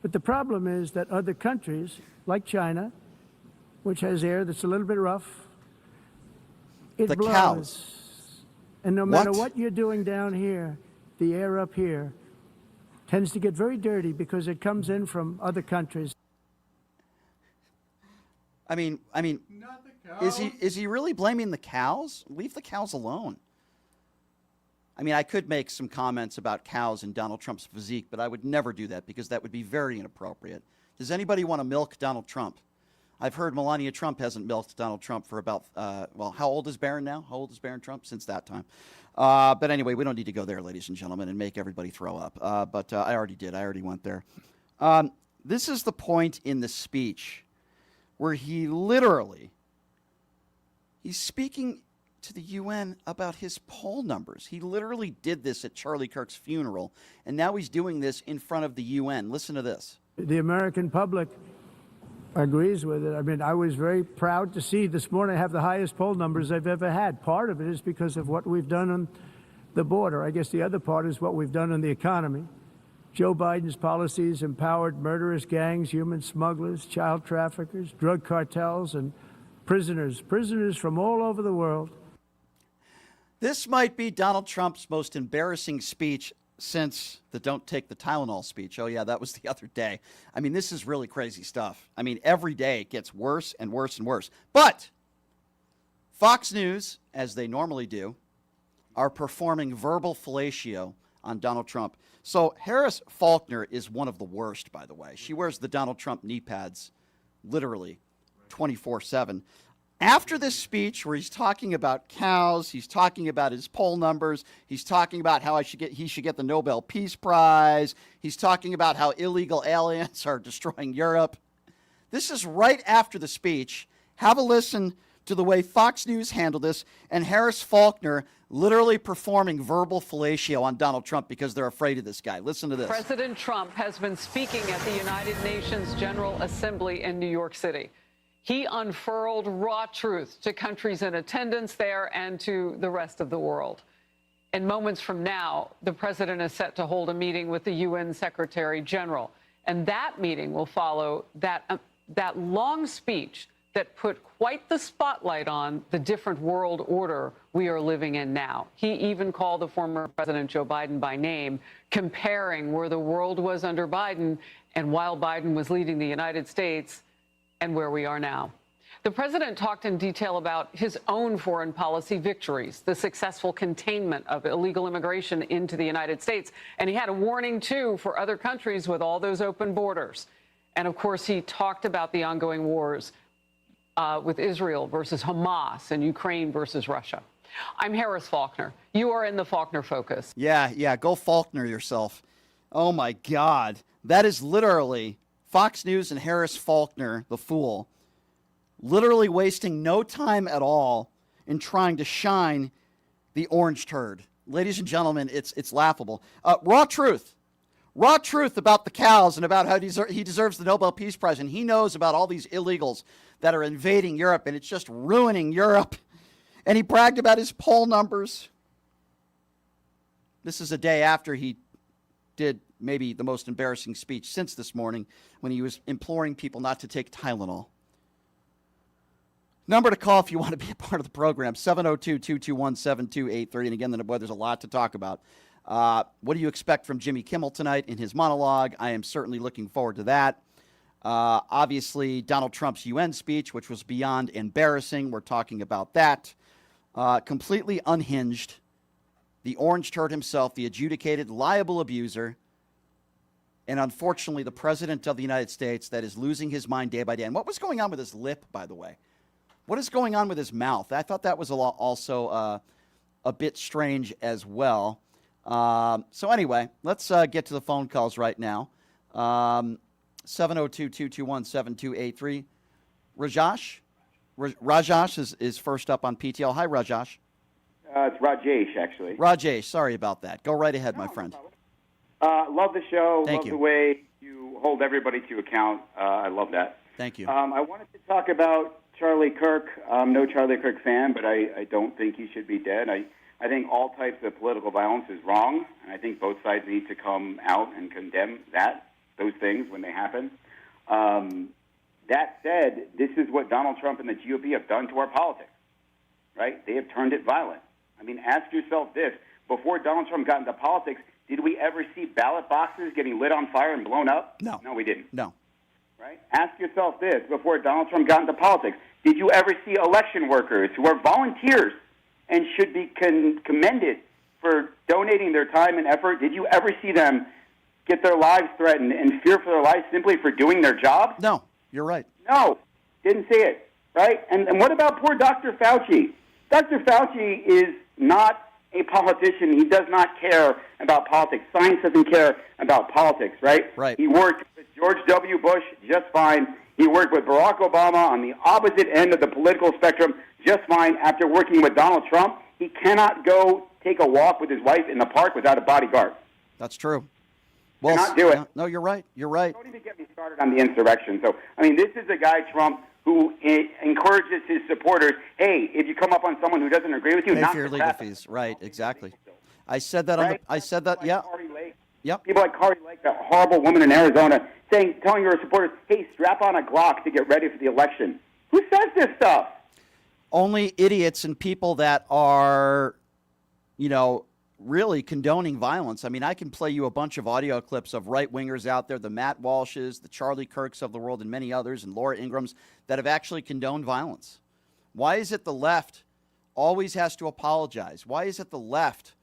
But the problem is that other countries, like China, which has air that's a little bit rough, it the blows. Cows. And no matter what you're doing down here, the air up here tends to get very dirty because it comes in from other countries. I mean, is he really blaming the cows? Leave the cows alone. I mean, I could make some comments about cows and Donald Trump's physique, but I would never do that because that would be very inappropriate. Does anybody want to milk Donald Trump? I've heard Melania Trump hasn't milked Donald Trump for about, well, how old is Barron now? How old is Barron Trump? Since that time. But anyway, we don't need to go there, ladies and gentlemen, and make everybody throw up. But I already did. I already went there. This is the point in the speech where he literally, he's speaking to the UN about his poll numbers. He literally did this at Charlie Kirk's funeral, and now he's doing this in front of the UN. Listen to this. The American public agrees with it. I mean, I was very proud to see this morning I have the highest poll numbers I've ever had. Part of it is because of what we've done on the border. I guess the other part is what we've done on the economy. Joe Biden's policies empowered murderous gangs, human smugglers, child traffickers, drug cartels, and prisoners from all over the world. This might be Donald Trump's most embarrassing speech since the "Don't Take the Tylenol" speech. Oh, yeah, that was the other day. I mean, this is really crazy stuff. I mean, every day it gets worse and worse and worse. But Fox News, as they normally do, are performing verbal fellatio on Donald Trump. So Harris Faulkner is one of the worst, by the way. She wears the Donald Trump knee pads literally 24/7. After this speech where he's talking about cows, he's talking about his poll numbers, he's talking about how he should get the Nobel Peace Prize, he's talking about how illegal aliens are destroying Europe. This is right after the speech. Have a listen to the way Fox News handled this, and Harris Faulkner literally performing verbal fellatio on Donald Trump because they're afraid of this guy. Listen to this. President Trump has been speaking at the United Nations General Assembly in New York City. He unfurled raw truth to countries in attendance there and to the rest of the world. In moments from now, the president is set to hold a meeting with the UN Secretary General, and that meeting will follow that long speech that put quite the spotlight on the different world order we are living in now. He even called the former President Joe Biden by name, comparing where the world was under Biden and while Biden was leading the United States and where we are now. The president talked in detail about his own foreign policy victories, the successful containment of illegal immigration into the United States, and he had a warning, too, for other countries with all those open borders. And, of course, he talked about the ongoing wars with Israel versus Hamas and Ukraine versus Russia. I'm Harris Faulkner. You are in the Faulkner Focus. Yeah, go Faulkner yourself. Oh, my God. That is literally Fox News and Harris Faulkner, the fool, literally wasting no time at all in trying to shine the orange turd. Ladies and gentlemen, it's laughable. Raw truth about the cows and about how he deserves the Nobel Peace Prize, and he knows about all these illegals that are invading Europe, and it's just ruining Europe. And he bragged about his poll numbers. This is a day after he did maybe the most embarrassing speech since this morning when he was imploring people not to take Tylenol. Number to call if you want to be a part of the program, 702-221-7283. And again, boy, there's a lot to talk about. What do you expect from Jimmy Kimmel tonight in his monologue? I am certainly looking forward to that. Obviously, Donald Trump's UN speech, which was beyond embarrassing. We're talking about that. Completely unhinged. The orange turd himself, the adjudicated liable abuser, and unfortunately the president of the United States that is losing his mind day by day. And what was going on with his lip, by the way? What is going on with his mouth? I thought that was also a bit strange as well. So anyway, let's get to the phone calls right now. 702-221-7283. Rajesh is first up on PTL. Hi, Rajesh. It's Rajesh, actually. Rajesh, sorry about that. Go right ahead, my friend. Love the show. Thank love you. The way you hold everybody to account. I love that. Thank you. I wanted to talk about Charlie Kirk. I'm no Charlie Kirk fan, but I don't think he should be dead. I think all types of political violence is wrong, and I think both sides need to come out and condemn those things when they happen. That said, this is what Donald Trump and the GOP have done to our politics, right? They have turned it violent. I mean, ask yourself this. Before Donald Trump got into politics, did we ever see ballot boxes getting lit on fire and blown up? No. No, we didn't. No. Right? Ask yourself this. Before Donald Trump got into politics, did you ever see election workers who are volunteers and should be commended for donating their time and effort? Did you ever see them get their lives threatened and fear for their lives simply for doing their job? No, you're right. No, didn't see it, right? And what about poor Dr. Fauci? Dr. Fauci is not a politician. He does not care about politics. Science doesn't care about politics, right? Right. He worked with George W. Bush just fine. He worked with Barack Obama on the opposite end of the political spectrum just fine. After working with Donald Trump, he cannot go take a walk with his wife in the park without a bodyguard. That's true. Well, Cannot do it. No, you're right. You're right. Don't even get me started on the insurrection. So, I mean, this is a guy, Trump, who encourages his supporters, hey, if you come up on someone who doesn't agree with you, Pay not for your legal fees. Right, exactly. I said that right? I said that, Like yeah. Kari Lake. Yep. People like Kari Lake that horrible woman in Arizona telling her supporters, hey, strap on a Glock to get ready for the election. Who says this stuff? Only idiots and people that are, really condoning violence. I mean, I can play you a bunch of audio clips of right-wingers out there, the Matt Walshes, the Charlie Kirks of the world, and many others, and Laura Ingrams, that have actually condoned violence. Why is it the left always has to apologize? Why is it the left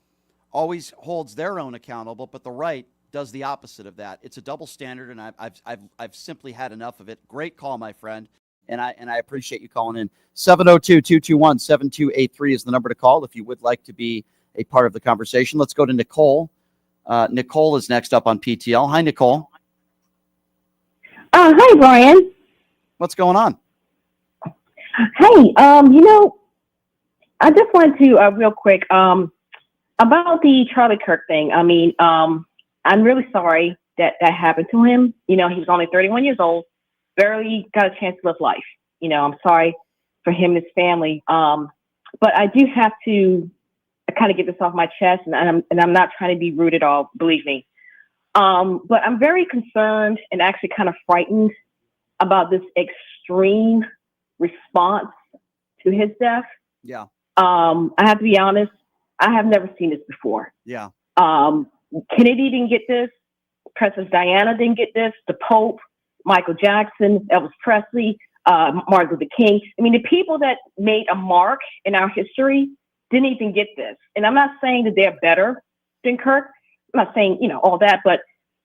always holds their own accountable, but the right does the opposite of that? It's a double standard, and I've simply had enough of it. Great call, my friend, and I appreciate you calling in. 702-221-7283 is the number to call if you would like to be a part of the conversation. Let's go to Nicole. Nicole is next up on PTL. Hi, Nicole. Hi, Brian. What's going on? Hey, I just wanted to real quick about the Charlie Kirk thing. I mean, I'm really sorry that happened to him. He was only 31 years old, barely got a chance to live life. I'm sorry for him and his family. But I do have to kind of get this off my chest, and I'm not trying to be rude at all, believe me. But I'm very concerned and actually kind of frightened about this extreme response to his death. Yeah. I have to be honest, I have never seen this before. Yeah. Kennedy didn't get this. Princess Diana didn't get this. The Pope, Michael Jackson, Elvis Presley, Martin Luther King. I mean, the people that made a mark in our history didn't even get this. And I'm not saying that they're better than Kirk. I'm not saying, all that, but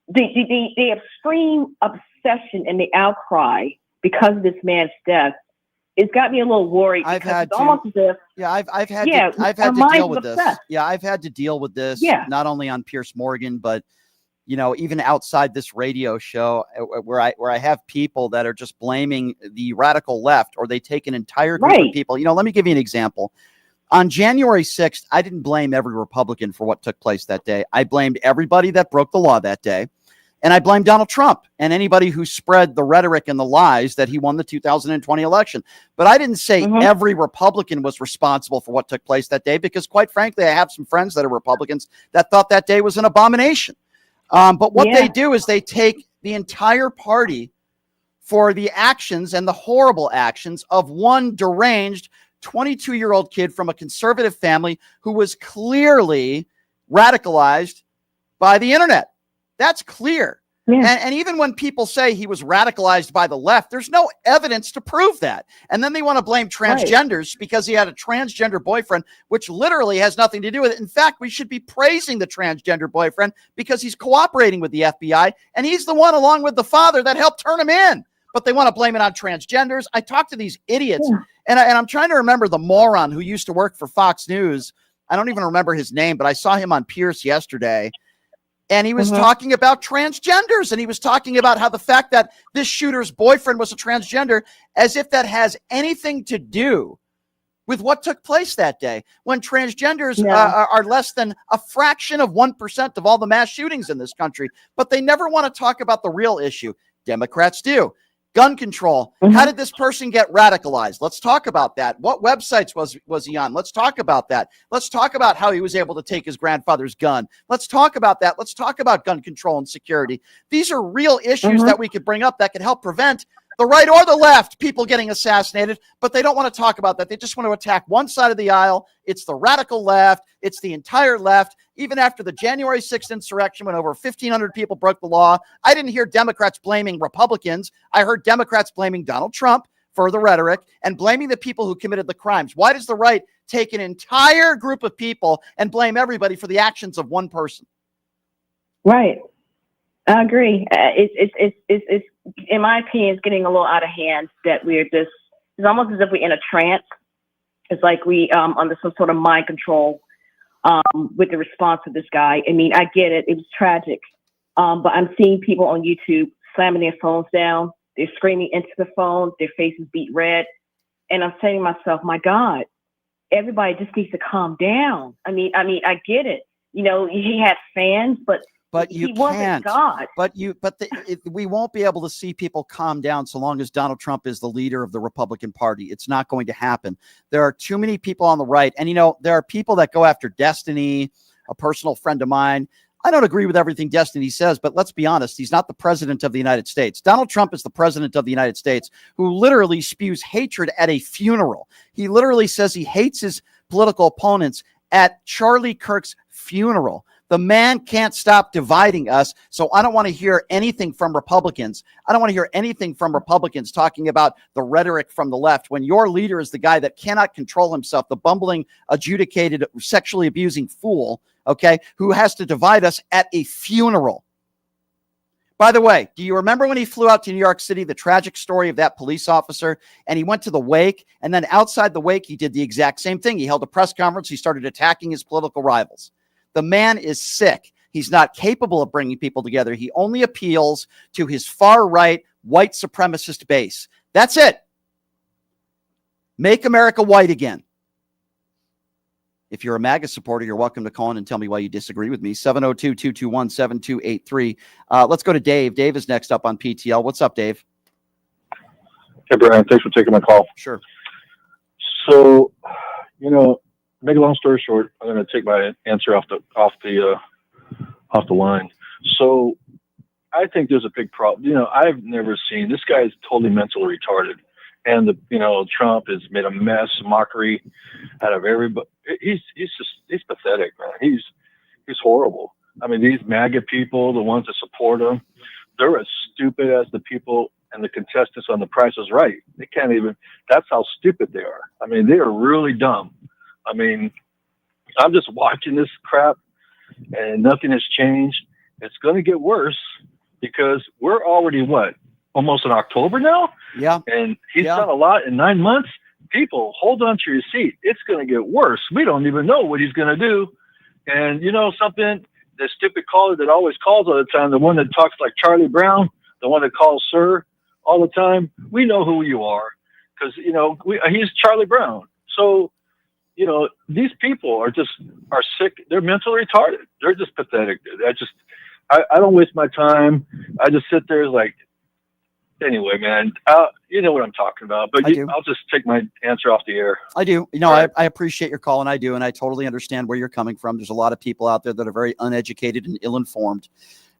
the extreme obsession and the outcry because of this man's death, it's got me a little worried. I've had to deal with this. Yeah, I've had to deal with this, not only on Piers Morgan, but even outside this radio show where I have people that are just blaming the radical left, or they take an entire group of people. Let me give you an example. On January 6th, I didn't blame every Republican for what took place that day. I blamed everybody that broke the law that day. And I blamed Donald Trump and anybody who spread the rhetoric and the lies that he won the 2020 election. But I didn't say every Republican was responsible for what took place that day, because quite frankly, I have some friends that are Republicans that thought that day was an abomination. But what they do is they take the entire party for the actions and the horrible actions of one deranged 22-year-old kid from a conservative family who was clearly radicalized by the internet. That's clear. Yeah. And even when people say he was radicalized by the left, there's no evidence to prove that. And then they want to blame transgenders because he had a transgender boyfriend, which literally has nothing to do with it. In fact, we should be praising the transgender boyfriend because he's cooperating with the FBI, and he's the one, along with the father, that helped turn him in. But they want to blame it on transgenders. I talk to these idiots, and I'm trying to remember the moron who used to work for Fox News. I don't even remember his name, but I saw him on Pierce yesterday. And he was talking about transgenders, and he was talking about how the fact that this shooter's boyfriend was a transgender, as if that has anything to do with what took place that day, when transgenders are less than a fraction of 1% of all the mass shootings in this country. But they never want to talk about the real issue. Democrats do. Gun control. How did this person get radicalized? Let's talk about that. What websites was he on? Let's talk about that. Let's talk about how he was able to take his grandfather's gun. Let's talk about that. Let's talk about gun control and security. These are real issues that we could bring up that could help prevent the right or the left people getting assassinated, but they don't want to talk about that. They just want to attack one side of the aisle. It's the radical left. It's the entire left. Even after the January 6th insurrection, when over 1,500 people broke the law, I didn't hear Democrats blaming Republicans. I heard Democrats blaming Donald Trump for the rhetoric and blaming the people who committed the crimes. Why does the right take an entire group of people and blame everybody for the actions of one person? Right. I agree. It's in my opinion, it's getting a little out of hand that we're just, it's almost as if we're in a trance. It's like we under some sort of mind control with the response of this guy. I mean, I get it. It was tragic. But I'm seeing people on YouTube slamming their phones down. They're screaming into the phone. Their faces beat red. And I'm saying to myself, my God, everybody just needs to calm down. I mean, I get it. He had fans, but you can't. God. We won't be able to see people calm down so long as Donald Trump is the leader of the Republican Party. It's not going to happen. There are too many people on the right. And, there are people that go after Destiny, a personal friend of mine. I don't agree with everything Destiny says, but let's be honest. He's not the president of the United States. Donald Trump is the president of the United States who literally spews hatred at a funeral. He literally says he hates his political opponents at Charlie Kirk's funeral. The man can't stop dividing us. So I don't want to hear anything from Republicans. I don't want to hear anything from Republicans talking about the rhetoric from the left when your leader is the guy that cannot control himself, the bumbling, adjudicated, sexually abusing fool, okay, who has to divide us at a funeral. By the way, do you remember when he flew out to New York City, the tragic story of that police officer, and he went to the wake, and then outside the wake, he did the exact same thing. He held a press conference. He started attacking his political rivals. The man is sick. He's not capable of bringing people together. He only appeals to his far-right white supremacist base. That's it. Make America white again. If you're a MAGA supporter, you're welcome to call in and tell me why you disagree with me. 702-221-7283. Let's go to Dave. Dave is next up on PTL. What's up, Dave? Hey, Brian. Thanks for taking my call. Sure. So, make a long story short, I'm going to take my answer off the line. So, I think there's a big problem. I've never seen this guy is totally mentally retarded, and Trump has made a mess, mockery out of everybody. He's pathetic, man. He's horrible. I mean, these MAGA people, the ones that support him, they're as stupid as the people and the contestants on The Price is Right. They can't even. That's how stupid they are. I mean, they are really dumb. I mean, I'm just watching this crap and nothing has changed. It's going to get worse because we're already, almost in October now? Yeah. And he's done a lot in 9 months. People, hold on to your seat. It's going to get worse. We don't even know what he's going to do. And something, the stupid caller that always calls all the time, the one that talks like Charlie Brown, the one that calls sir all the time, we know who you are because, he's Charlie Brown. So, these people are sick. They're mentally retarded. They're just pathetic. I don't waste my time. I just sit there anyway, man, you know what I'm talking about, but I'll just take my answer off the air. I do. I appreciate your call, and I do, and I totally understand where you're coming from. There's a lot of people out there that are very uneducated and ill-informed,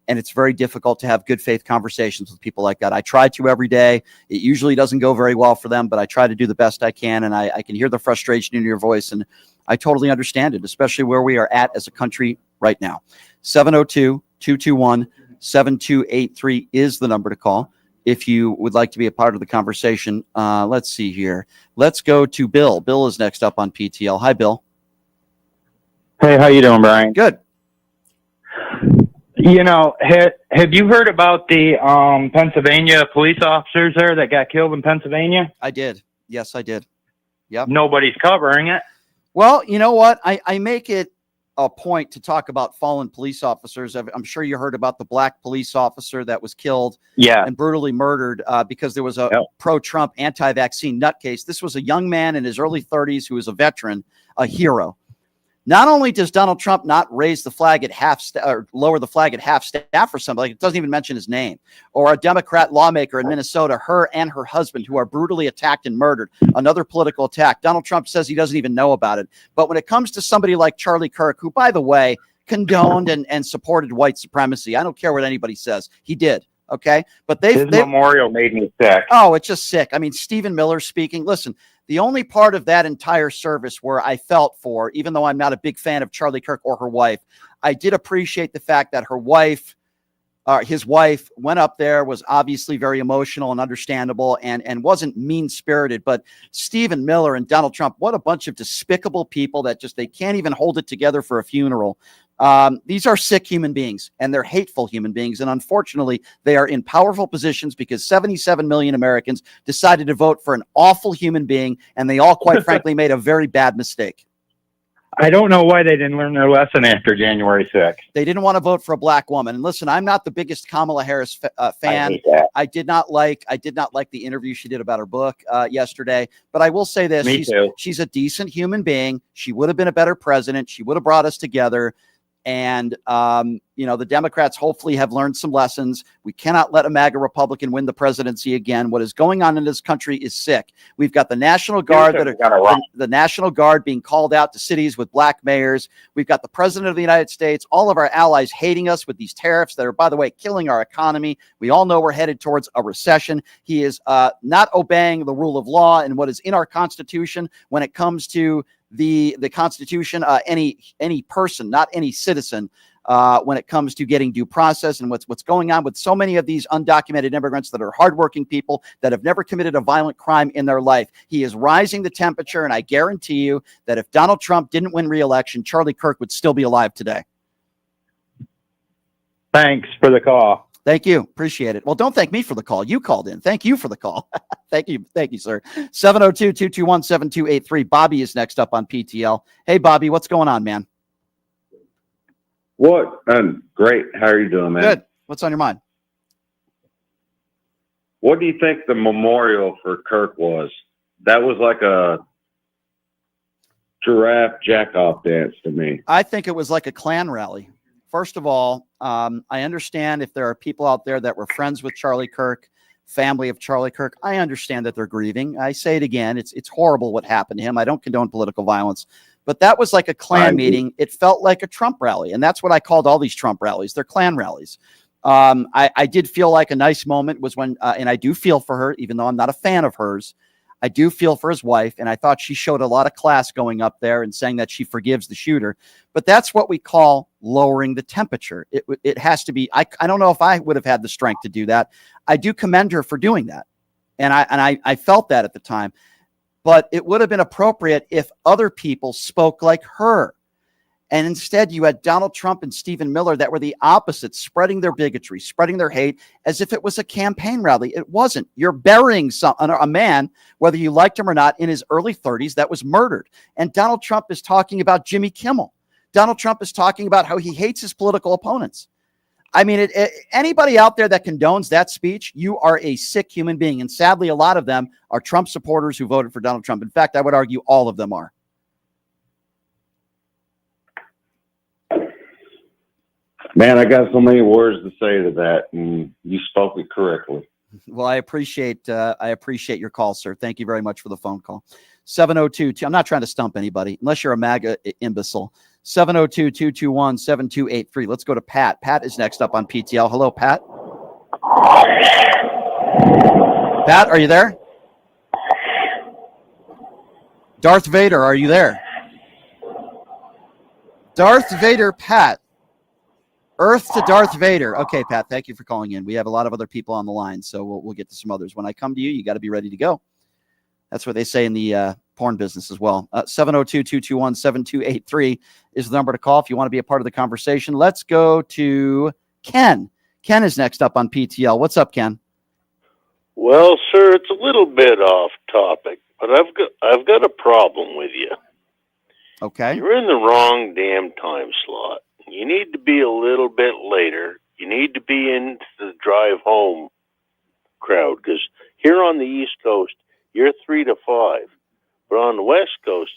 and it's very difficult to have good faith conversations with people like that. I try to every day. It usually doesn't go very well for them, but I try to do the best I can, and I can hear the frustration in your voice, and I totally understand it, especially where we are at as a country right now. 702-221-7283 is the number to call if you would like to be a part of the conversation. Let's see here. Let's go to Bill. Bill is next up on PTL. Hi, Bill. Hey, how you doing, Brian? Good. Have you heard about the Pennsylvania police officers there that got killed in Pennsylvania? I did. Yes, I did. Yep. Nobody's covering it. Well, you know what? I make it a point to talk about fallen police officers. I'm sure you heard about the black police officer that was killed and brutally murdered because there was a pro-Trump anti-vaccine nutcase. This was a young man in his early 30s who was a veteran, a hero. Not only does Donald Trump not raise the flag at half or lower the flag at half staff for somebody, it doesn't even mention his name, or a Democrat lawmaker in Minnesota, her and her husband, who are brutally attacked and murdered, another political attack. Donald Trump says he doesn't even know about it. But when it comes to somebody like Charlie Kirk, who, by the way, condoned and supported white supremacy, I don't care what anybody says. He did. Okay. But his memorial made me sick. Oh, it's just sick. I mean, Stephen Miller speaking. Listen, the only part of that entire service where I felt for, even though I'm not a big fan of Charlie Kirk or her wife, I did appreciate the fact that his wife went up there, was obviously very emotional and understandable and wasn't mean-spirited. But Stephen Miller and Donald Trump, what a bunch of despicable people that they can't even hold it together for a funeral. These are sick human beings, and they're hateful human beings. And unfortunately, they are in powerful positions because 77 million Americans decided to vote for an awful human being, and they all, quite frankly, made a very bad mistake. I don't know why they didn't learn their lesson after January 6th. They didn't want to vote for a black woman. And listen, I'm not the biggest Kamala Harris fan. I did not like the interview she did about her book yesterday. But I will say this: she's a decent human being. She would have been a better president. She would have brought us together. And, the Democrats hopefully have learned some lessons. We cannot let a MAGA Republican win the presidency again. What is going on in this country is sick. We've got the National Guard the National Guard being called out to cities with black mayors. We've got the president of the United States, all of our allies hating us with these tariffs that are, by the way, killing our economy. We all know we're headed towards a recession. He is not obeying the rule of law and what is in our Constitution when it comes to the Constitution, any person, not any citizen, when it comes to getting due process. And what's going on with so many of these undocumented immigrants that are hardworking people that have never committed a violent crime in their life. He is rising the temperature, and I guarantee you that if Donald Trump didn't win re-election, Charlie Kirk would still be alive today. Thanks for the call. Thank you. Appreciate it. Well, don't thank me for the call. You called in. Thank you for the call. Thank you. Thank you, sir. 702-221-7283. Bobby is next up on PTL. Hey, Bobby, what's going on, man? What? Great. How are you doing, man? Good. What's on your mind? What do you think the memorial for Kirk was? That was like a giraffe jack-off dance to me. I think it was like a Klan rally. First of all, I understand if there are people out there that were friends with Charlie Kirk, family of Charlie Kirk. I understand that they're grieving. I say it again. It's horrible what happened to him. I don't condone political violence, but that was like a Klan meeting. It felt like a Trump rally, and that's what I called all these Trump rallies. They're Klan rallies. I did feel like a nice moment was when, and I do feel for her, even though I'm not a fan of hers. I do feel for his wife, and I thought she showed a lot of class going up there and saying that she forgives the shooter. But that's what we call lowering the temperature. It has to be. I don't know if I would have had the strength to do that. I do commend her for doing that, and I felt that at the time. But it would have been appropriate if other people spoke like her. And instead, you had Donald Trump and Stephen Miller that were the opposites, spreading their bigotry, spreading their hate as if it was a campaign rally. It wasn't. You're burying a man, whether you liked him or not, in his early 30s that was murdered. And Donald Trump is talking about Jimmy Kimmel. Donald Trump is talking about how he hates his political opponents. I mean, anybody out there that condones that speech, you are a sick human being. And sadly, a lot of them are Trump supporters who voted for Donald Trump. In fact, I would argue all of them are. Man, I got so many words to say to that, and you spoke it correctly. Well, I appreciate your call, sir. Thank you very much for the phone call. 702. I'm not trying to stump anybody, unless you're a MAGA imbecile. 702-221-7283. Let's go to Pat. Pat is next up on PTL. Hello, Pat. Pat, are you there? Darth Vader, are you there? Darth Vader, Pat. Earth to Darth Vader. Okay, Pat, thank you for calling in. We have a lot of other people on the line, so we'll get to some others. When I come to you, you got to be ready to go. That's what they say in the porn business as well. 702-221-7283 is the number to call if you want to be a part of the conversation. Let's go to Ken. Ken is next up on PTL. What's up, Ken? Well, sir, it's a little bit off topic, but I've got a problem with you. Okay. You're in the wrong damn time slot. You need to be a little bit later. You need to be in the drive home crowd, because here on the East Coast, you're 3 to 5. But on the West Coast,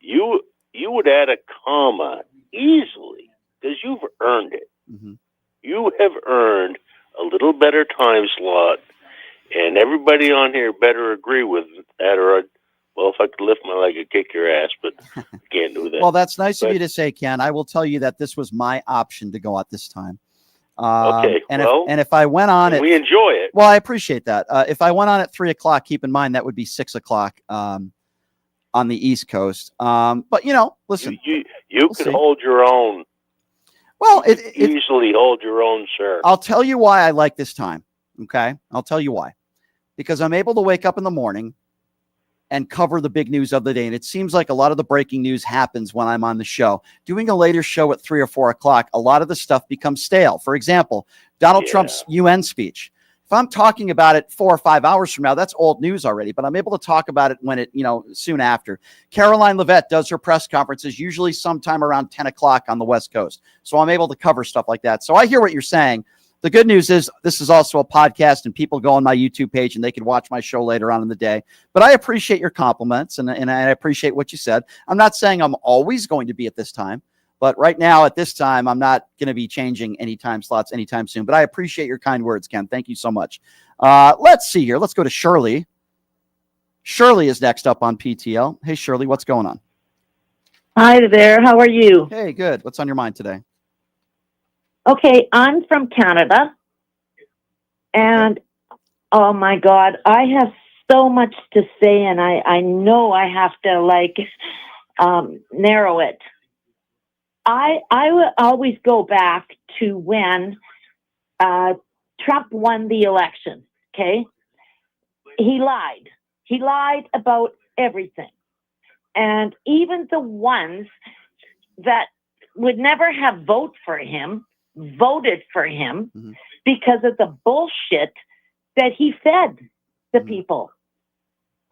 you would add a comma easily, because you've earned it. Mm-hmm. You have earned a little better time slot, and everybody on here better agree with that, or well, if I could lift my leg, I'd kick your ass, but I can't do that. Well, that's nice of you to say, Ken. I will tell you that this was my option to go out this time. Okay. And if I went on we enjoy it. Well, I appreciate that. If I went on at 3 o'clock, keep in mind that would be 6 o'clock on the East Coast. But listen, you can hold your own. Well, it easily hold your own, sir. I'll tell you why I like this time. Okay, I'll tell you why. Because I'm able to wake up in the morning and cover the big news of the day. And it seems like a lot of the breaking news happens when I'm on the show. Doing a later show at 3 or 4 o'clock, a lot of the stuff becomes stale. For example, Donald Trump's UN speech. If I'm talking about it 4 or 5 hours from now, that's old news already, but I'm able to talk about it when soon after. Caroline Leavitt does her press conferences usually sometime around 10 o'clock on the West Coast. So I'm able to cover stuff like that. So I hear what you're saying. The good news is this is also a podcast, and people go on my YouTube page and they can watch my show later on in the day. But I appreciate your compliments, and I appreciate what you said. I'm not saying I'm always going to be at this time, But right now, at this time, I'm not going to be changing any time slots anytime soon. But I appreciate your kind words, Ken. Thank you so much. Let's see here. Let's go to Shirley. Shirley is next up on PTL. Hey, Shirley, what's going on? Hi there. How are you? Hey, good. What's on your mind today? Okay, I'm from Canada. And, oh, my God, I have so much to say, and I know I have to, narrow it. I will always go back to when Trump won the election, okay? He lied. He lied about everything. And even the ones that would never have voted for him voted for him because of the bullshit that he fed the people.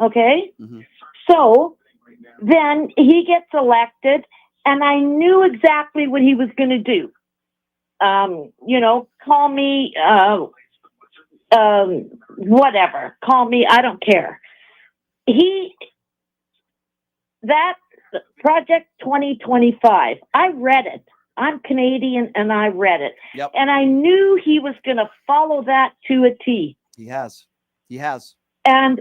Okay? So then he gets elected, and I knew exactly what he was going to do. Call me whatever. Call me, I don't care. That Project 2025, I read it. I'm Canadian, and I read it. Yep. And I knew he was going to follow that to a T. He has. And,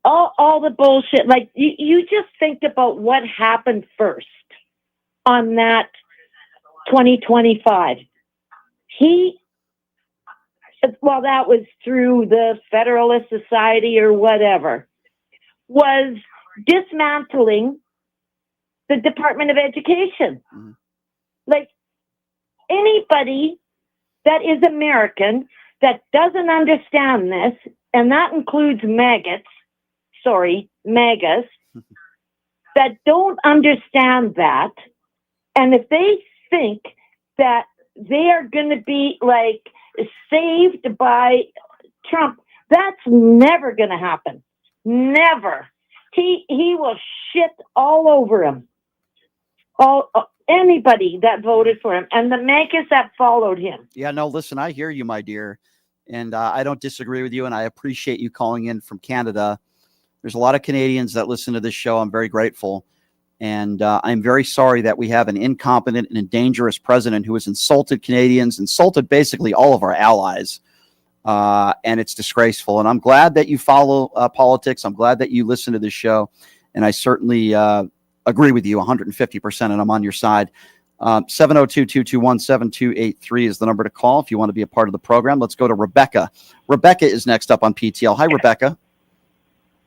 all the bullshit, like you just think about what happened first on that 2025. That was through the Federalist Society or whatever, was dismantling the Department of Education. Like anybody that is American that doesn't understand this, and that includes MAGAs, that don't understand that, and if they think that they are going to be saved by Trump, that's never going to happen. Never. He will shit all over him. Anybody that voted for him, and the MAGAs that followed him. Yeah, no, listen, I hear you, my dear. And I don't disagree with you, and I appreciate you calling in from Canada. There's a lot of Canadians that listen to this show. I'm very grateful. And I'm very sorry that we have an incompetent and a dangerous president who has insulted Canadians, insulted basically all of our allies. And it's disgraceful. And I'm glad that you follow politics. I'm glad that you listen to this show. And I certainly agree with you 150%, and I'm on your side. 702-221-7283 is the number to call if you want to be a part of the program. Let's go to Rebecca. Rebecca is next up on PTL. Hi, Rebecca.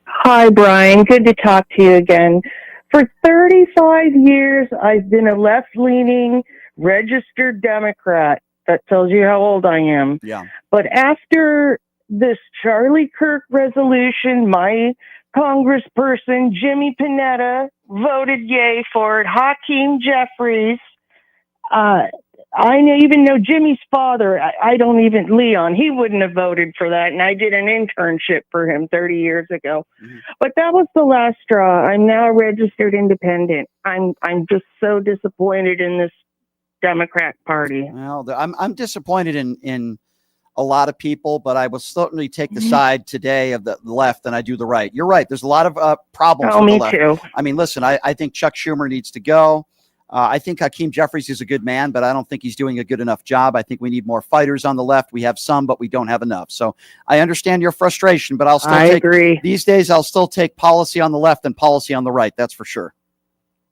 Hi, Brian. Good to talk to you again. For 35 years, I've been a left-leaning registered Democrat. That tells you how old I am. Yeah. But after this Charlie Kirk resolution, my congressperson, Jimmy Panetta, voted yay for it. Hakeem Jeffries. I even know Jimmy's father. Leon, he wouldn't have voted for that. And I did an internship for him 30 years ago. But that was the last straw. I'm now a registered independent. I'm just so disappointed in this Democrat Party. Well, I'm disappointed in a lot of people, but I will certainly take the side today of the left than I do the right. You're right. There's a lot of problems with the left. Too. I mean, listen, I think Chuck Schumer needs to go. I think Hakeem Jeffries is a good man, but I don't think he's doing a good enough job. I think we need more fighters on the left. We have some, but we don't have enough. So I understand your frustration, but I agree. These days, I'll still take policy on the left and policy on the right. That's for sure.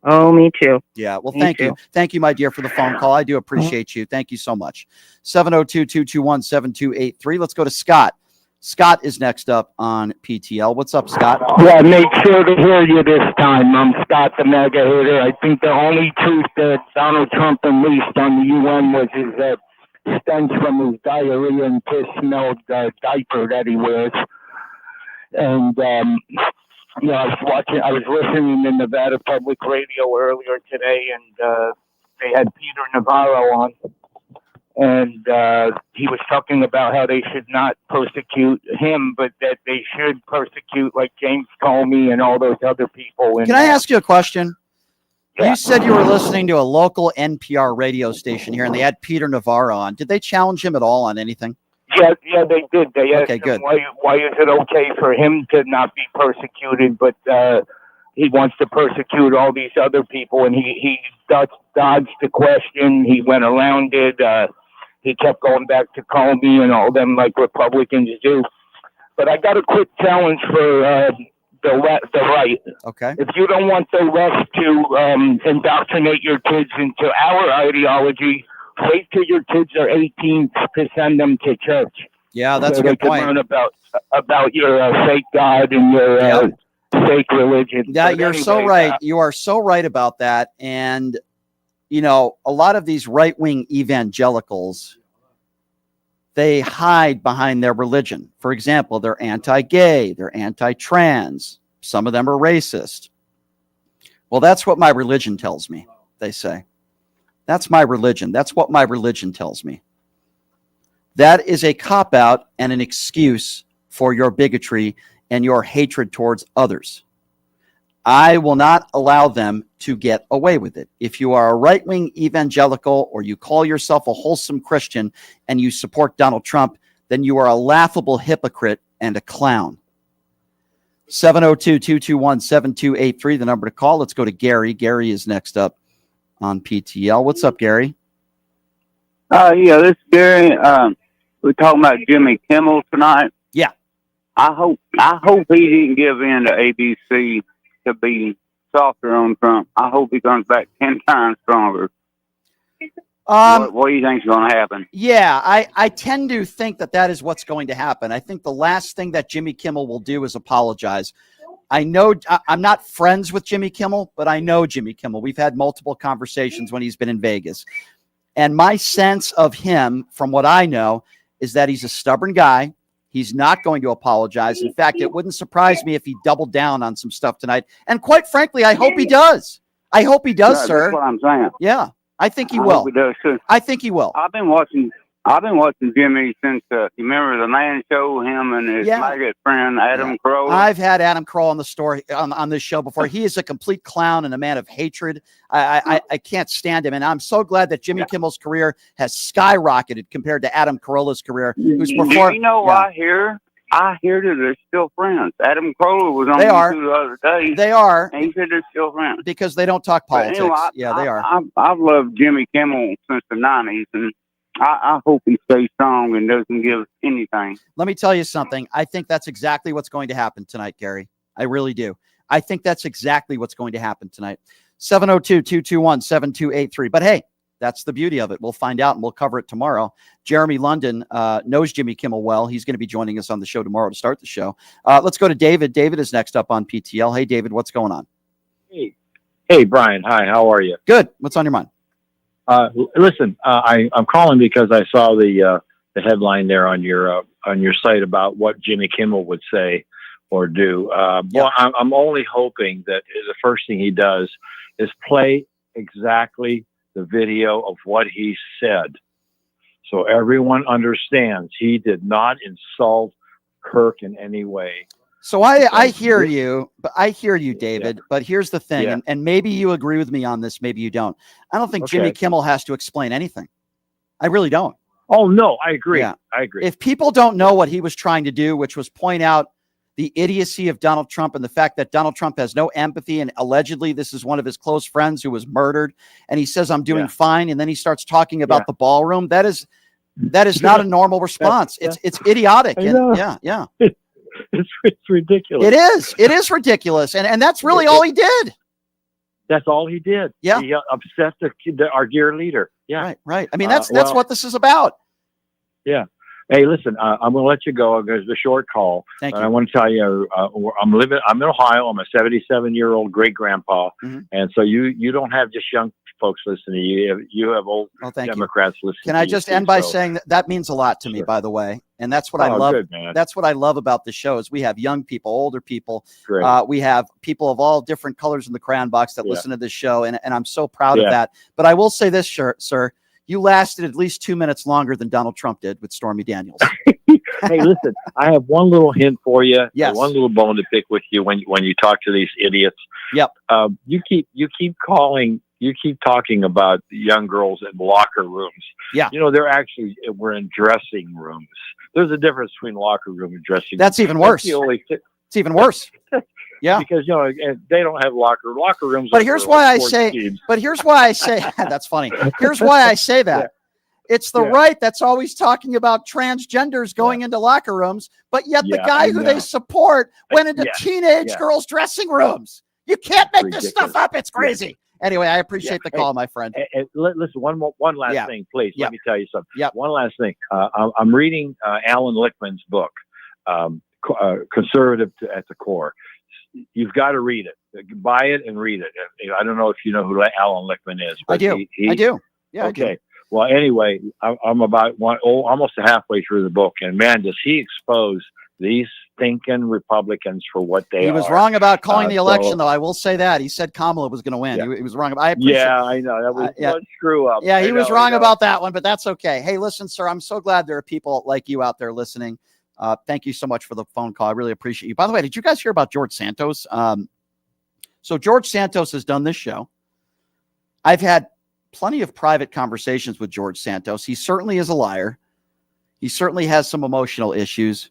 Oh, me too. Yeah. Well, Me thank too. you. Thank you, my dear, for the phone call. I do appreciate you. Thank you so much. 702-221-7283. Let's go to Scott. Scott is next up on PTL. What's up, Scott? Yeah, make sure to hear you this time. I'm Scott the MAGA hater. I think the only truth that Donald Trump unleashed on the UN was his stench from his diarrhea and piss-smelled diaper that he wears. And, I was listening to Nevada Public Radio earlier today, and they had Peter Navarro on. And he was talking about how they should not persecute him, but that they should persecute like James Comey and all those other people. Can I ask you a question? Yeah. You said you were listening to a local NPR radio station here, and they had Peter Navarro on. Did they challenge him at all on anything? Yeah, they did. They asked Okay, him good. why is it okay for him to not be persecuted, but he wants to persecute all these other people, and he dodged the question. He went around it. He kept going back to Comey and all them like Republicans do. But I got a quick challenge for the right. Okay. If you don't want the left to indoctrinate your kids into our ideology, wait till your kids are 18 to send them to church. Yeah, that's so a good they can point. learn about your fake God and your fake religion. Yeah, But you're so anyway, right. You are so right about that. And, you know, a lot of these right-wing evangelicals, they hide behind their religion. For example, they're anti-gay, they're anti-trans. Some of them are racist. Well, that's what my religion tells me, they say. That's my religion. That's what my religion tells me. That is a cop-out and an excuse for your bigotry and your hatred towards others. I will not allow them to get away with it. If you are a right-wing evangelical or you call yourself a wholesome Christian and you support Donald Trump, then you are a laughable hypocrite and a clown. 702-221-7283, the number to call. Let's go to Gary. Gary is next up on PTL. What's up, Gary? Yeah, this is Gary. We're talking about Jimmy Kimmel tonight. Yeah. I hope he didn't give in to ABC to be softer on Trump. I hope he comes back 10 times stronger. What do you think is going to happen? Yeah, I tend to think that is what's going to happen. I think the last thing that Jimmy Kimmel will do is apologize. I know I'm not friends with Jimmy Kimmel, but I know Jimmy Kimmel. We've had multiple conversations when he's been in Vegas. And my sense of him, from what I know, is that he's a stubborn guy. He's not going to apologize. In fact, it wouldn't surprise me if he doubled down on some stuff tonight. And quite frankly, I hope he does. I hope he does, Yeah, sir. That's what I'm saying. Yeah, I think he I will. hope he does too. I think he will. I've been watching Jimmy since you remember the Man Show, him and his maggot friend Adam Crow. I've had Adam Crow on the story on this show before. He is a complete clown and a man of hatred. I can't stand him, and I'm so glad that Jimmy Kimmel's career has skyrocketed compared to Adam Carolla's career, who's performed. You know, I hear that they're still friends. Adam Carolla was on They are. the other day. They are. And he said they're still friends because they don't talk But politics. anyway, They are. I've loved Jimmy Kimmel since the '90s, and I hope he stays strong and doesn't give anything. Let me tell you something. I think that's exactly what's going to happen tonight, Gary. I really do. I think that's exactly what's going to happen tonight. 702-221-7283. But hey, that's the beauty of it. We'll find out and we'll cover it tomorrow. Jeremy London knows Jimmy Kimmel well. He's going to be joining us on the show tomorrow to start the show. Let's go to David. David is next up on PTL. Hey, David, what's going on? Hey, Brian. Hi, how are you? Good. What's on your mind? Listen, I'm calling because I saw the headline there on your site about what Jimmy Kimmel would say or do. Well, I'm only hoping that the first thing he does is play exactly the video of what he said, so everyone understands he did not insult Kirk in any way. So I hear you, David. But here's the thing, and maybe you agree with me on this, maybe you don't. I don't think Jimmy Kimmel has to explain anything. I really don't. Oh, no, I agree. Yeah. I agree. If people don't know what he was trying to do, which was point out the idiocy of Donald Trump and the fact that Donald Trump has no empathy, and allegedly this is one of his close friends who was murdered, and he says, I'm doing fine, and then he starts talking about the ballroom. That is not a normal response. It's idiotic. Yeah. It's ridiculous. It is ridiculous. And that's really all he did. That's all he did. Yeah. He upset our dear leader. Yeah. Right. I mean, that's what this is about. Yeah. Hey, listen, I'm going to let you go. There's a short call. Thank you. I want to tell you, I'm in Ohio. I'm a 77-year-old great grandpa. Mm-hmm. And so you don't have just young folks listening to you. You have old Democrats listening. Can I just end by saying that means a lot to me, by the way. And that's what I love. Good, man. That's what I love about the show is we have young people, older people. Great. We have people of all different colors in the crayon box that listen to this show. And I'm so proud of that. But I will say this, sir, you lasted at least 2 minutes longer than Donald Trump did with Stormy Daniels. Hey, listen, I have one little hint for you. Yes. One little bone to pick with you when you talk to these idiots. Yep. You keep talking about the young girls in locker rooms. Yeah. You know, we're in dressing rooms. There's a difference between locker room and dressing room. That's even worse. It's even worse. Yeah. Because they don't have locker rooms. But here's why I say. But here's why I say that's funny. Here's why I say that. Yeah. It's the right that's always talking about transgenders going into locker rooms, but yet the guy who they support went into teenage girls' dressing rooms. You can't make this stuff up. It's crazy. Anyway, I appreciate the call, my friend. Listen, one last thing, please. Let me tell you something. Yeah. One last thing. I'm reading Alan Lichtman's book, Conservative at the Core. You've got to read it. Buy it and read it. I don't know if you know who Alan Lichtman is. But I do. I do. Yeah. Okay. I do. Well, anyway, I'm about almost halfway through the book, and man, does he expose these stinking Republicans for what they are. He was wrong about calling the election, though. I will say that. He said Kamala was going to win. He was wrong. I know. That was one screw up. Yeah, he was wrong about that one, but that's okay. Hey, listen, sir, I'm so glad there are people like you out there listening. Thank you so much for the phone call. I really appreciate you. By the way, did you guys hear about George Santos? So George Santos has done this show. I've had plenty of private conversations with George Santos. He certainly is a liar. He certainly has some emotional issues.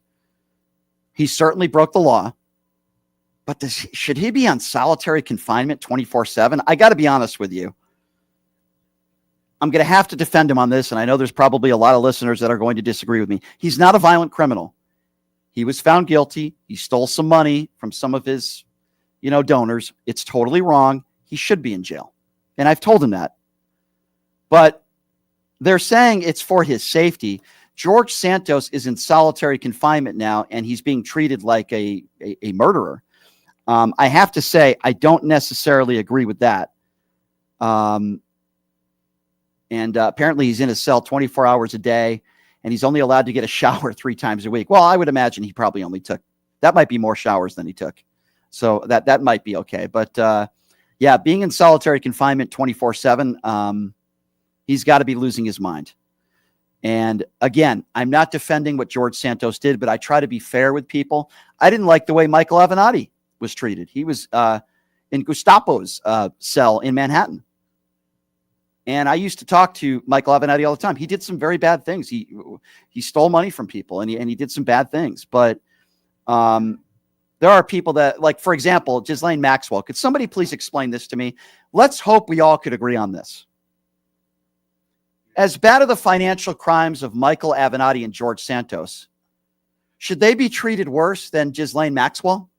He certainly broke the law. But should he be on solitary confinement 24/7? I got to be honest with you. I'm going to have to defend him on this, and I know there's probably a lot of listeners that are going to disagree with me. He's not a violent criminal. He was found guilty. He stole some money from some of his, donors. It's totally wrong. He should be in jail. And I've told him that. But they're saying it's for his safety. George Santos is in solitary confinement now, and he's being treated like a murderer. I have to say, I don't necessarily agree with that. And apparently he's in a cell 24 hours a day, and he's only allowed to get a shower 3 times a week. Well, I would imagine he probably only took, that might be more showers than he took. So that might be okay. But being in solitary confinement 24/7, he's got to be losing his mind. And again, I'm not defending what George Santos did, but I try to be fair with people. I didn't like the way Michael Avenatti was treated. He was in Gestapo's cell in Manhattan. And I used to talk to Michael Avenatti all the time. He did some very bad things. He stole money from people, and he did some bad things. But there are people that, like, for example, Ghislaine Maxwell. Could somebody please explain this to me? Let's hope we all could agree on this. As bad as the financial crimes of Michael Avenatti and George Santos, should they be treated worse than Ghislaine Maxwell?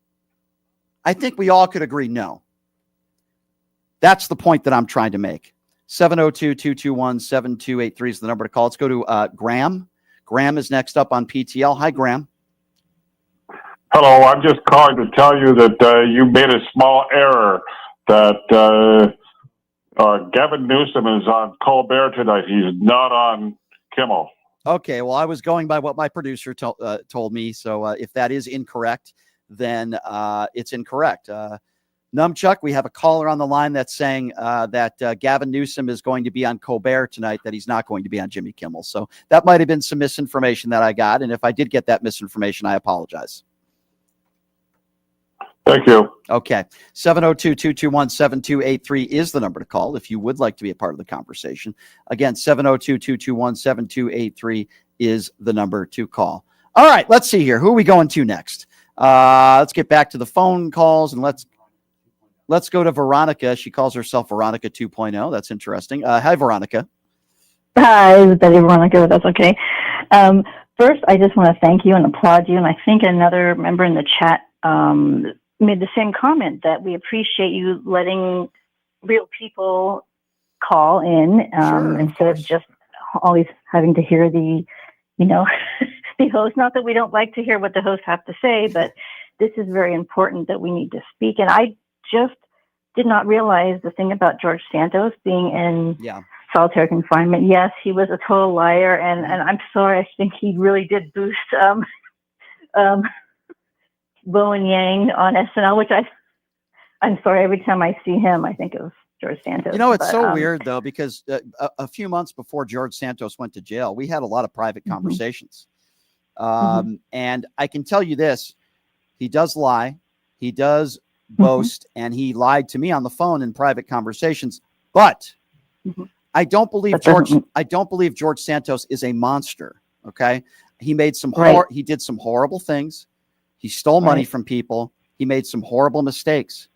I think we all could agree no. That's the point that I'm trying to make. 702-221-7283 is the number to call. Let's go to Graham. Graham is next up on PTL. Hi, Graham. Hello, I'm just calling to tell you that you made a small error, that Gavin Newsom is on Colbert tonight. He's not on Kimmel. Okay, well, I was going by what my producer told me. So if that is incorrect, then it's incorrect. Numchuck, we have a caller on the line that's saying that Gavin Newsom is going to be on Colbert tonight, that he's not going to be on Jimmy Kimmel. So that might have been some misinformation that I got. And if I did get that misinformation, I apologize. Thank you. Okay. 702-221-7283 is the number to call if you would like to be a part of the conversation. Again, 702-221-7283 is the number to call. All right, let's see here. Who are we going to next? Let's get back to the phone calls, and let's go to Veronica. She calls herself Veronica 2.0. That's interesting. Hi, Veronica. Hi, it's Betty Veronica. That's okay. First, I just want to thank you and applaud you. And I think another member in the chat made the same comment, that we appreciate you letting real people call in instead of just always having to hear the host. Not that we don't like to hear what the hosts have to say, but this is very important that we need to speak. And I just did not realize the thing about George Santos being in solitary confinement. Yes, he was a total liar, and I'm sorry, I think he really did boost Bo and Yang on SNL, which I'm sorry, every time I see him, I think of George Santos. It's so weird, though, because a few months before George Santos went to jail, we had a lot of private conversations. And I can tell you this, he does lie, he does boast, and he lied to me on the phone in private conversations. But I don't believe George Santos is a monster. Okay. He made he did some horrible things. He stole money from people. He made some horrible mistakes.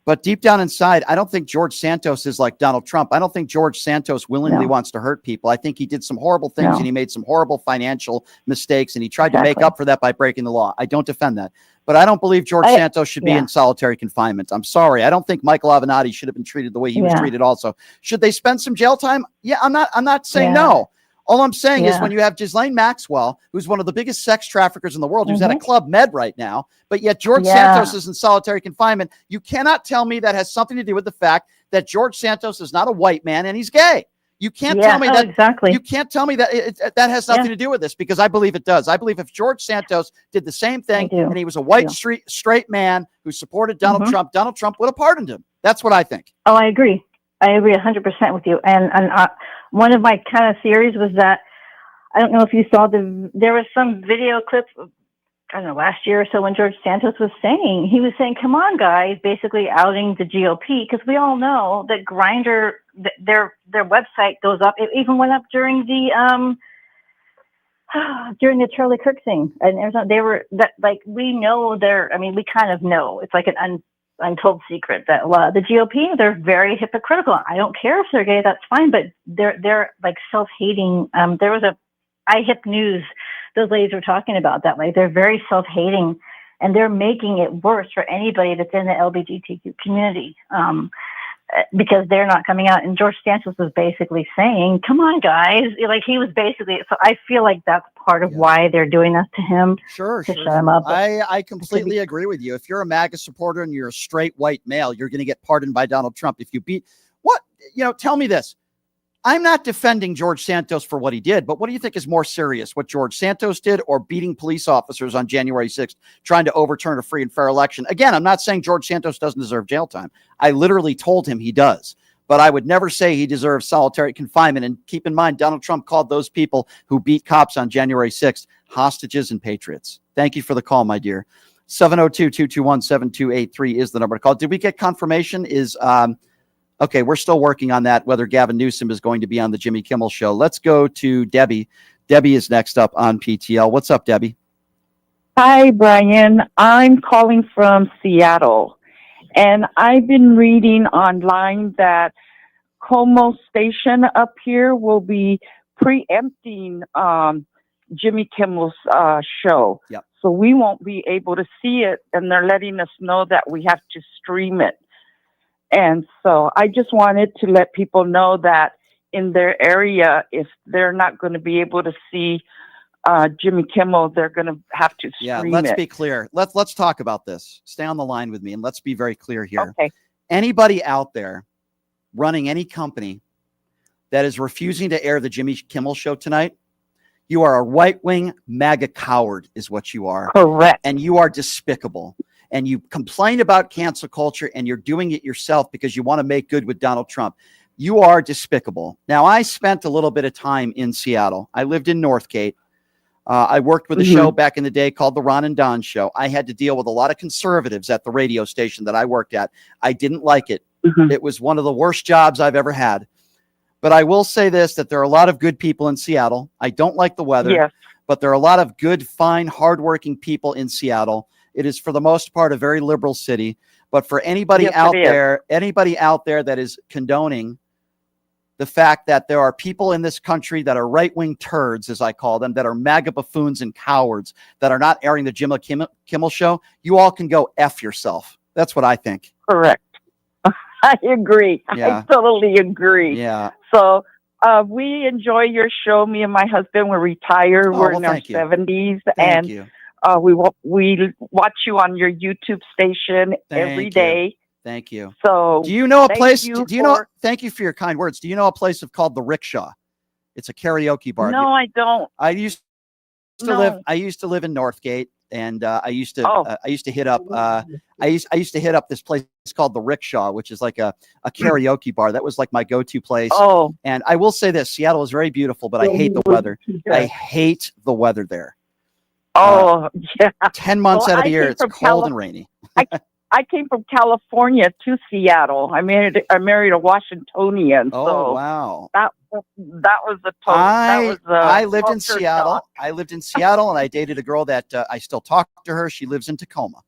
But deep down inside, I don't think George Santos is like Donald Trump. I don't think George Santos willingly wants to hurt people. I think he did some horrible things and he made some horrible financial mistakes and he tried to make up for that by breaking the law. I don't defend that. But I don't believe George Santos should be in solitary confinement. I'm sorry. I don't think Michael Avenatti should have been treated the way he was treated also. Should they spend some jail time? Yeah, I'm not saying no. All I'm saying is when you have Ghislaine Maxwell, who's one of the biggest sex traffickers in the world, who's at a Club Med right now, but yet George Santos is in solitary confinement, you cannot tell me that has something to do with the fact that George Santos is not a white man and he's gay. You can't tell me that. You can't tell me that that has nothing to do with this, because I believe it does. I believe if George Santos did the same thing and he was a white straight man who supported Donald Trump, Donald Trump would have pardoned him. That's what I think. Oh, I agree. I agree 100% with you. And one of my kind of theories was that, I don't know if you saw there was some video clip, I don't know, last year or so when George Santos was saying, come on, guys, basically outing the GOP, because we all know that Grindr, their website goes up. It even went up during the Charlie Kirk thing. And we know we kind of know. It's like an untold secret that the GOP, they're very hypocritical. I don't care if they're gay, that's fine, but they're like self-hating. There was iHip News, those ladies were talking about that. Like, they're very self-hating and they're making it worse for anybody that's in the LGBTQ community, because they're not coming out. And George Santos was basically saying, come on, guys. Like, he was basically, so I feel like that's part of why they're doing that to him. Sure. Shut him up. I completely agree with you. If you're a MAGA supporter and you're a straight white male, you're going to get pardoned by Donald Trump. If you tell me this. I'm not defending George Santos for what he did, but what do you think is more serious, what George Santos did or beating police officers on January 6th, trying to overturn a free and fair election? Again, I'm not saying George Santos doesn't deserve jail time. I literally told him he does, but I would never say he deserves solitary confinement. And keep in mind, Donald Trump called those people who beat cops on January 6th hostages and patriots. Thank you for the call, my dear. 702-221-7283 is the number to call. Did we get confirmation? Okay, we're still working on that, whether Gavin Newsom is going to be on the Jimmy Kimmel show. Let's go to Debbie. Debbie is next up on PTL. What's up, Debbie? Hi, Brian. I'm calling from Seattle, and I've been reading online that Como Station up here will be preempting Jimmy Kimmel's show. Yep. So we won't be able to see it, and they're letting us know that we have to stream it. And so I just wanted to let people know that in their area, if they're not going to be able to see Jimmy Kimmel, they're going to have to stream it. Let's be clear. Let's talk about this. Stay on the line with me, and let's be very clear here. Okay. Anybody out there running any company that is refusing to air the Jimmy Kimmel show tonight, you are a right-wing MAGA coward is what you are. Correct. And you are despicable. And you complain about cancel culture, and you're doing it yourself because you want to make good with Donald Trump. You are despicable. Now, I spent a little bit of time in Seattle. I lived in Northgate. I worked with a show back in the day called The Ron and Don Show. I had to deal with a lot of conservatives at the radio station that I worked at. I didn't like it. It was one of the worst jobs I've ever had. But I will say this, that there are a lot of good people in Seattle. I don't like the weather, but there are a lot of good, fine, hardworking people in Seattle. It is, for the most part, a very liberal city. But for anybody out there that is condoning the fact that there are people in this country that are right-wing turds, as I call them, that are MAGA buffoons and cowards, that are not airing the Jimmy Kimmel show, you all can go F yourself. That's what I think. Correct. I agree. Yeah. I totally agree. Yeah. So we enjoy your show. Me and my husband, we're retired. We're in our 70s. Thank you. We watch you on your YouTube station every day. Thank you. So do you know a place? Thank you for your kind words. Do you know a place called the Rickshaw? It's a karaoke bar. No, I don't. I used to live in Northgate, and I used to hit up this place called the Rickshaw, which is like a karaoke bar. That was like my go-to place. Oh. And I will say this, Seattle is very beautiful, but I hate the weather. I hate the weather there. Oh, yeah. 10 months out of the year, it's cold and rainy. I came from California to Seattle. I married a Washingtonian. Oh, wow. That was the total. I lived in Seattle. I lived in Seattle, and I dated a girl that I still talk to her. She lives in Tacoma.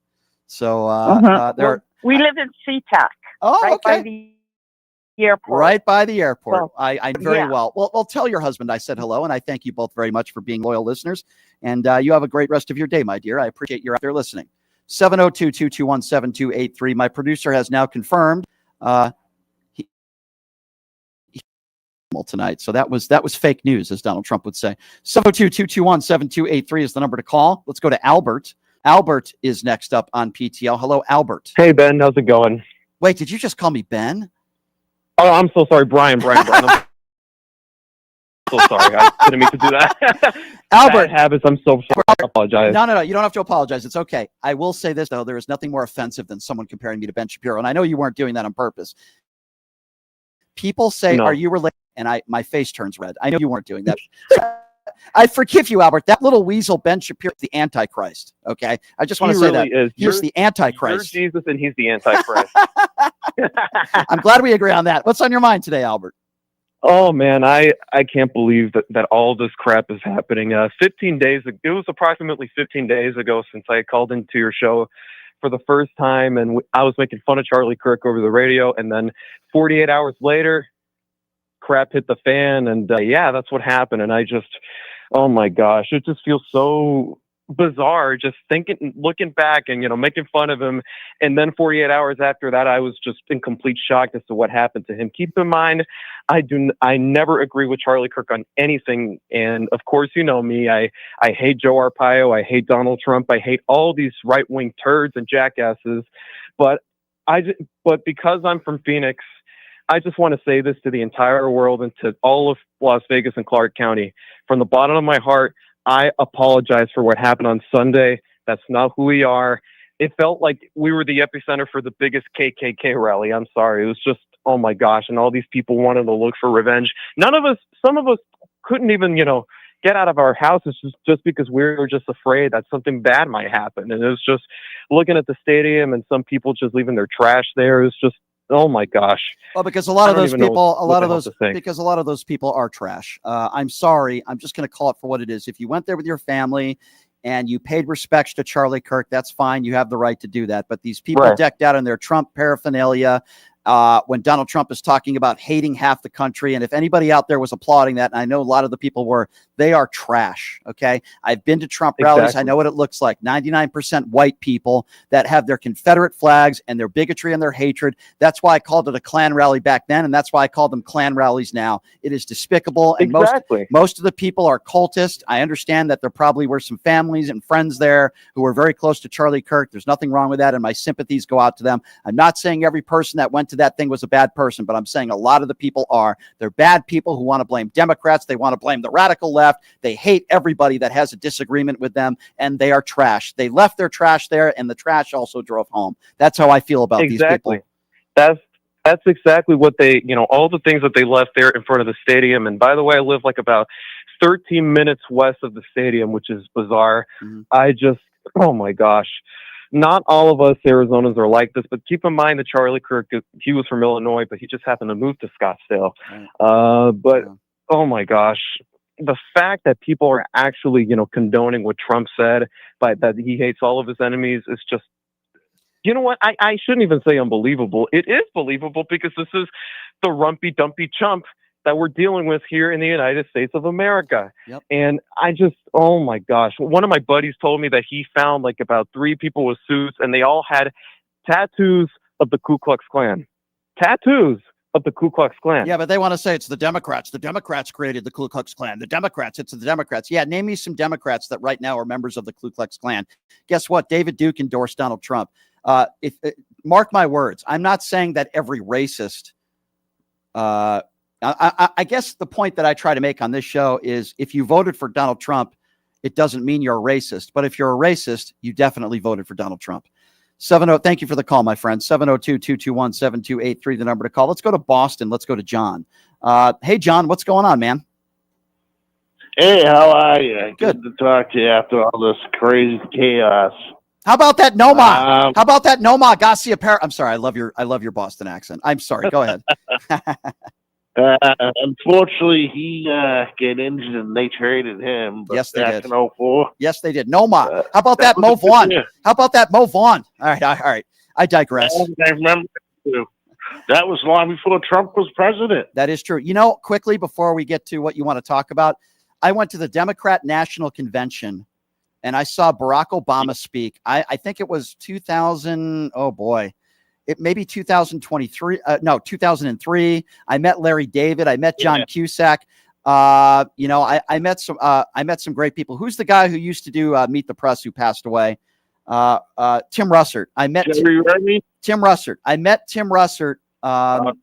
So we live in SeaTac. Oh, By the airport. Right by the airport. So, I very yeah. well. Well, tell your husband I said hello, and I thank you both very much for being loyal listeners. And you have a great rest of your day, my dear. I appreciate you're out there listening. 702-221-7283. My producer has now confirmed he tonight. So that was fake news, as Donald Trump would say. 702-221-7283 is the number to call. Let's go to Albert. Albert is next up on PTL. Hello, Albert. Hey, Ben. How's it going? Wait, did you just call me Ben? Oh, I'm so sorry, Brian. I'm so sorry. I didn't mean to do that. Albert. Bad habits. I'm so sorry. I apologize. No. You don't have to apologize. It's okay. I will say this, though. There is nothing more offensive than someone comparing me to Ben Shapiro. And I know you weren't doing that on purpose. People say, No. Are you related? And my face turns red. I know you weren't doing that. I forgive you, Albert. That little weasel, Ben Shapiro, is the Antichrist. Okay? I just want to say really that. is. He's the Antichrist. You're Jesus and he's the Antichrist. I'm glad we agree on that. What's on your mind today, Albert? Oh, man, I can't believe that all this crap is happening. 15 days ago, it was approximately 15 days ago since I called into your show for the first time, and I was making fun of Charlie Kirk over the radio, and then 48 hours later, crap hit the fan, and yeah, that's what happened. And I just, oh my gosh, it just feels so bizarre just looking back and, making fun of him. And then 48 hours after that, I was just in complete shock as to what happened to him. Keep in mind, I never agree with Charlie Kirk on anything. And of course, you know me, I hate Joe Arpaio. I hate Donald Trump. I hate all these right-wing turds and jackasses. But because I'm from Phoenix, I just want to say this to the entire world and to all of Las Vegas and Clark County. From the bottom of my heart, I apologize for what happened on Sunday. That's not who we are. It felt like we were the epicenter for the biggest KKK rally. I'm sorry. It was just, oh my gosh. And all these people wanted to look for revenge. Some of us couldn't even, get out of our houses just because we were just afraid that something bad might happen. And it was just looking at the stadium and some people just leaving their trash there. It was just, oh my gosh. Well, because a lot of those people are trash. I'm sorry. I'm just going to call it for what it is. If you went there with your family and you paid respects to Charlie Kirk, that's fine. You have the right to do that. But these people decked out in their Trump paraphernalia, when Donald Trump is talking about hating half the country. And if anybody out there was applauding that, and I know a lot of the people were, they are trash. Okay. I've been to Trump rallies. I know what it looks like. 99% white people that have their Confederate flags and their bigotry and their hatred. That's why I called it a Klan rally back then. And that's why I call them Klan rallies now. It is despicable. And most of the people are cultists. I understand that there probably were some families and friends there who were very close to Charlie Kirk. There's nothing wrong with that. And my sympathies go out to them. I'm not saying every person that went to that thing was a bad person, but I'm saying a lot of the people are. They're bad people who want to blame Democrats. They want to blame the radical left. They hate everybody that has a disagreement with them, and they are trash. They left their trash there, and the trash also drove home. That's how I feel about these people. That's exactly what they, all the things that they left there in front of the stadium. And by the way, I live like about 13 minutes west of the stadium, which is bizarre. I just, oh my gosh. Not all of us Arizonans are like this, but keep in mind that Charlie Kirk, he was from Illinois, but he just happened to move to Scottsdale. Oh my gosh, the fact that people are actually, condoning what Trump said, but that he hates all of his enemies is just, you know what? I shouldn't even say unbelievable. It is believable because this is the rumpy dumpy chump that we're dealing with here in the United States of America. And I just, oh my gosh. One of my buddies told me that he found like about 3 people with suits and they all had tattoos of the Ku Klux Klan. Tattoos of the Ku Klux Klan. Yeah, but they want to say it's the Democrats. The Democrats created the Ku Klux Klan. The Democrats, it's the Democrats. Yeah, name me some Democrats that right now are members of the Ku Klux Klan. Guess what? David Duke endorsed Donald Trump. Mark my words. I'm not saying that every racist, I guess the point that I try to make on this show is if you voted for Donald Trump, it doesn't mean you're a racist. But if you're a racist, you definitely voted for Donald Trump. Thank you for the call, my friend. 702-221-7283, the number to call. Let's go to Boston. Let's go to John. Hey, John, what's going on, man? Hey, how are you? Good to talk to you after all this crazy chaos. How about that Noma? How about that Noma Garcia? I'm sorry. I love your Boston accent. I'm sorry. Go ahead. Unfortunately, he got injured and they traded him. But Yes, they back did. in 04. Yes, they did. Noma. How about that, was Mo a good Vaughn? year. How about that, Mo Vaughn? All right. I digress. I remember that too. That was long before Trump was president. That is true. You know, quickly before we get to what you want to talk about, I went to the Democrat National Convention and I saw Barack Obama speak. I think it was 2000. Oh boy, it maybe 2023. No, 2003. I met Larry David. I met John Cusack. I met some great people. Who's the guy who used to do Meet the Press who passed away? Tim Russert. I met Tim Russert. I met Tim Russert. The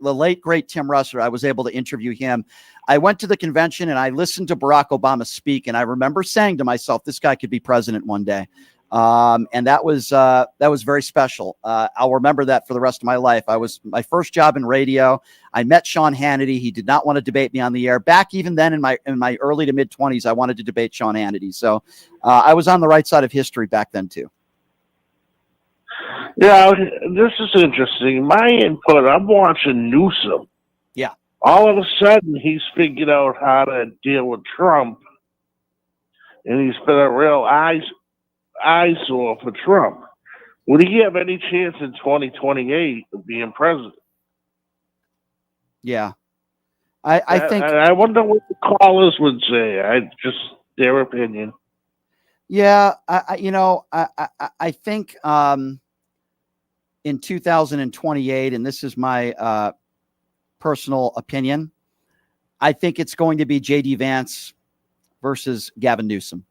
late great Tim Russert. I was able to interview him. I went to the convention and I listened to Barack Obama speak, and I remember saying to myself, "This guy could be president one day." And that was very special. I'll remember that for the rest of my life. I was my first job in radio. I met Sean Hannity. He did not want to debate me on the air. Back even then in my early to mid 20s, I wanted to debate Sean Hannity. So I was on the right side of history back then too. Yeah, this is interesting. My input, I'm watching Newsom. Yeah. All of a sudden, he's figured out how to deal with Trump, and he's been a real eyesore for Trump. Would he have any chance in 2028 of being president? Yeah. I think. I wonder what the callers would say. Just their opinion. Yeah, I think in 2028, and this is my personal opinion, I think it's going to be JD Vance versus Gavin Newsom.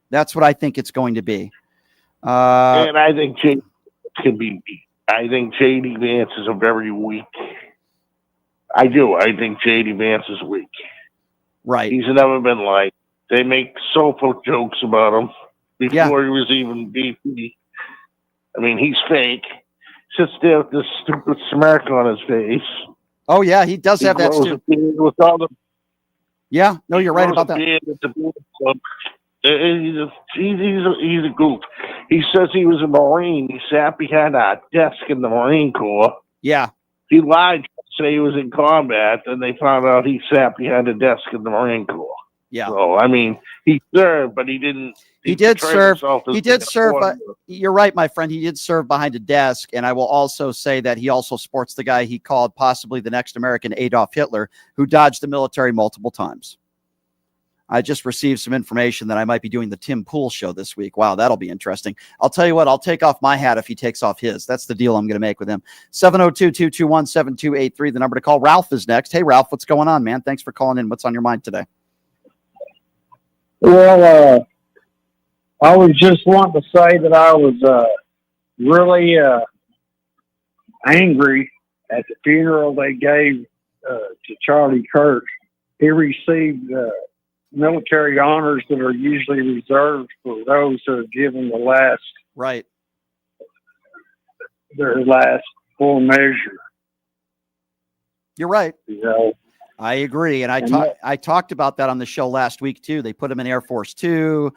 That's what I think it's going to be. And I think JD can be beat. I think JD Vance is a very weak. I do. I think JD Vance is weak. Right. He's never been liked. They make sofa jokes about him before he was even VP. I mean, he's fake. Sits there with this stupid smirk on his face. Oh yeah, he does have that too. Yeah, no, you're right about that. He's a goof. He says he was a Marine. He sat behind a desk in the Marine Corps. Yeah. He lied to say he was in combat, and they found out he sat behind a desk in the Marine Corps. Yeah. So, I mean, he served, but he didn't. He did serve. He did serve. You're right, my friend. He did serve behind a desk. And I will also say that he also sports the guy he called possibly the next American Adolf Hitler, who dodged the military multiple times. I just received some information that I might be doing the Tim Pool show this week. Wow, that'll be interesting. I'll tell you what, I'll take off my hat if he takes off his. That's the deal I'm going to make with him. 702-221-7283, the number to call. Ralph is next. Hey, Ralph, what's going on, man? Thanks for calling in. What's on your mind today? Well, I was just wanting to say that I was really angry at the funeral they gave to Charlie Kirk. He received military honors that are usually reserved for those who are given the last, right, their last full measure. You're right. You know, I agree, and I talked about that on the show last week too. They put him in Air Force 2.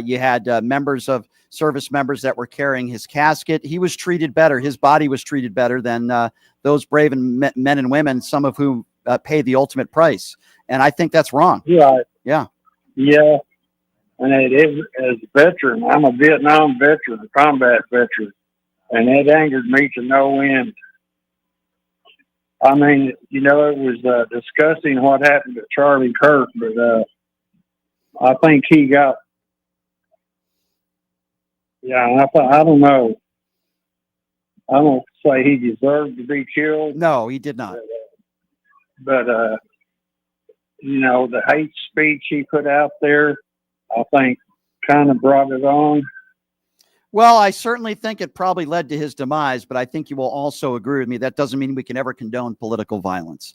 You had service members that were carrying his casket. He was treated better. His body was treated better than those brave men and women, some of whom paid the ultimate price. And I think that's wrong. Yeah. Yeah. Yeah. And as a veteran, I'm a Vietnam veteran, a combat veteran, and it angered me to no end. I mean, you know, it was disgusting what happened to Charlie Kirk, but I think he got, I don't know. I don't say he deserved to be killed. No, he did not. But you know, the hate speech he put out there, I think kind of brought it on. Well, I certainly think it probably led to his demise, but I think you will also agree with me. That doesn't mean we can ever condone political violence.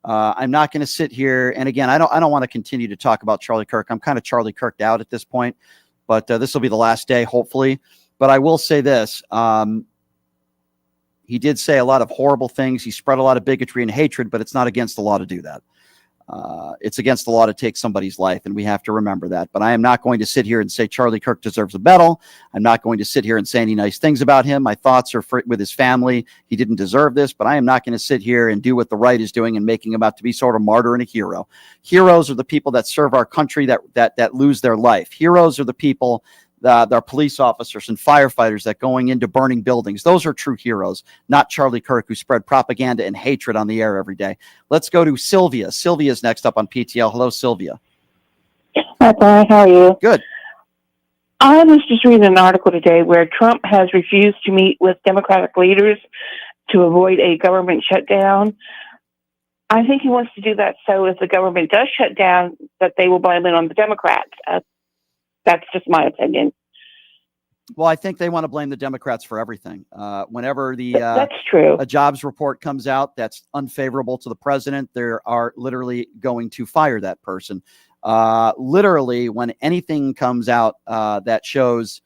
I'm not going to sit here. And again, I don't want to continue to talk about Charlie Kirk. I'm kind of Charlie Kirked out at this point, but this will be the last day, hopefully. But I will say this. He did say a lot of horrible things. He spread a lot of bigotry and hatred, but it's not against the law to do that. It's against the law to take somebody's life, and we have to remember that. But I am not going to sit here and say Charlie Kirk deserves a medal. I'm not going to sit here and say any nice things about him. My thoughts are with his family. He didn't deserve this, but I am not going to sit here and do what the right is doing and making him out to be sort of martyr and a hero. Heroes are the people that serve our country that lose their life. Heroes are the people our police officers and firefighters that going into burning buildings. Those are true heroes, not Charlie Kirk, who spread propaganda and hatred on the air every day. Let's go to Sylvia. Sylvia's next up on PTL. Hello, Sylvia. Hi, Brian. How are you? Good. I was just reading an article today where Trump has refused to meet with Democratic leaders to avoid a government shutdown. I think he wants to do that so if the government does shut down, that they will blame it on the Democrats. That's just my opinion. Well, I think they want to blame the Democrats for everything. Whenever that's true. A jobs report comes out that's unfavorable to the president, they are literally going to fire that person. Literally, when anything comes out that shows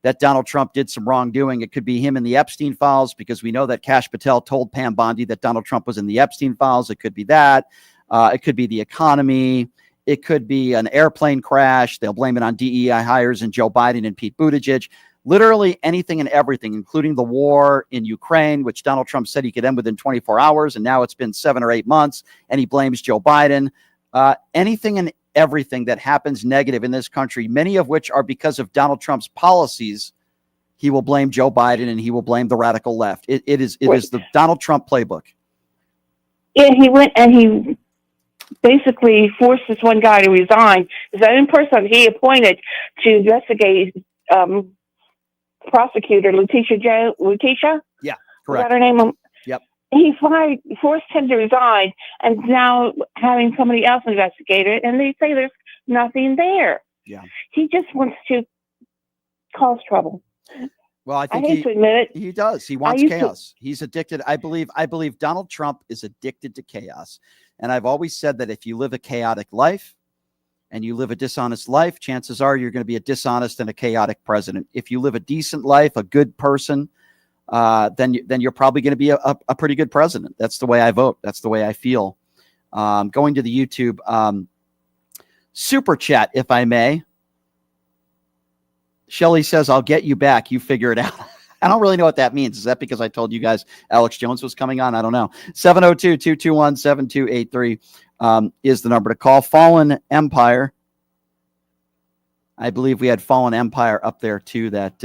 that Donald Trump did some wrongdoing, it could be him in the Epstein files, because we know that Kash Patel told Pam Bondi that Donald Trump was in the Epstein files. It could be that. It could be the economy. It could be an airplane crash. They'll blame it on DEI hires and Joe Biden and Pete Buttigieg. Literally anything and everything, including the war in Ukraine, which Donald Trump said he could end within 24 hours. And now it's been 7 or 8 months, and he blames Joe Biden. Anything and everything that happens negative in this country, many of which are because of Donald Trump's policies, he will blame Joe Biden and he will blame the radical left. It is the Donald Trump playbook. Yeah, he went and he basically forced this one guy to resign. Is that in person he appointed to investigate prosecutor Letitia? Yeah, Is correct. that her name? Yep. He forced him to resign, and now having somebody else investigate it, and they say there's nothing there. Yeah. He just wants to cause trouble. Well, I think hate to admit it. He does. He wants chaos. He's addicted. I believe Donald Trump is addicted to chaos. And I've always said that if you live a chaotic life and you live a dishonest life, chances are you're going to be a dishonest and a chaotic president. If you live a decent life, a good person, then you're probably going to be a pretty good president. That's the way I vote. That's the way I feel. Going to the YouTube super chat, if I may. Shelly says, I'll get you back. You figure it out. I don't really know what that means. Is that because I told you guys Alex Jones was coming on? I don't know. 702-221-7283 is the number to call. Fallen Empire. I believe we had Fallen Empire up there too that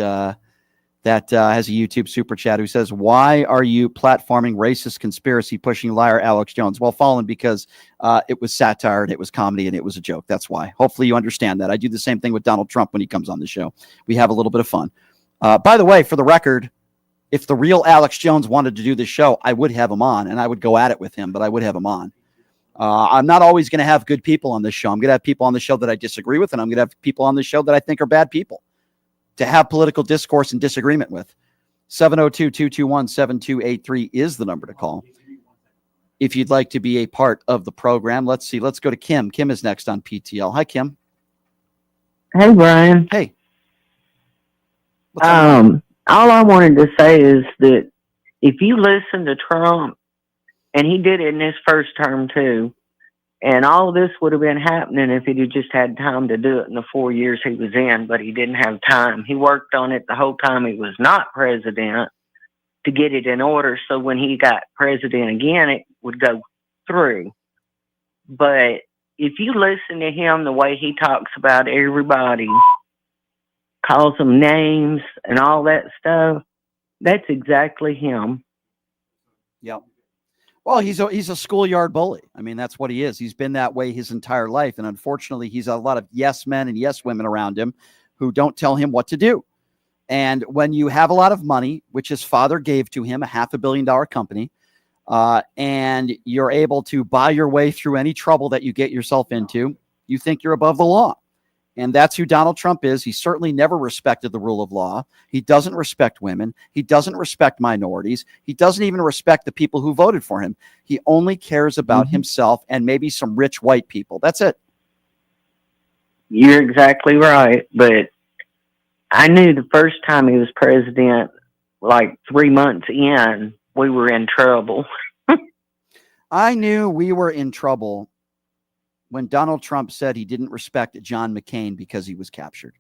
has a YouTube super chat who says, why are you platforming racist conspiracy pushing liar Alex Jones? Well, Fallen, because it was satire and it was comedy and it was a joke. That's why. Hopefully you understand that. I do the same thing with Donald Trump when he comes on the show. We have a little bit of fun. By the way, for the record, if the real Alex Jones wanted to do this show, I would have him on and I would go at it with him, but I would have him on. I'm not always going to have good people on this show. I'm going to have people on the show that I disagree with, and I'm going to have people on the show that I think are bad people to have political discourse and disagreement with. 702-221-7283 is the number to call. If you'd like to be a part of the program, let's see. Let's go to Kim. Kim is next on PTL. Hi, Kim. Hey, Brian. Hey. All I wanted to say is that if you listen to Trump, and he did it in his first term too, and all this would have been happening if he'd just had time to do it in the 4 years he was in, but he didn't have time. He worked on it the whole time he was not president to get it in order, so when he got president again, it would go through. But if you listen to him, the way he talks about everybody, calls them names and all that stuff, that's exactly him. Yep. Well, he's a schoolyard bully. I mean, that's what he is. He's been that way his entire life. And unfortunately, he's a lot of yes men and yes women around him who don't tell him what to do. And when you have a lot of money, which his father gave to him, a $500 million company, and you're able to buy your way through any trouble that you get yourself into, you think you're above the law. And that's who Donald Trump is. He certainly never respected the rule of law. He doesn't respect women. He doesn't respect minorities. He doesn't even respect the people who voted for him. He only cares about himself and maybe some rich white people. That's it. You're exactly right. But I knew the first time he was president, like 3 months in, we were in trouble. I knew we were in trouble when Donald Trump said he didn't respect John McCain because he was captured.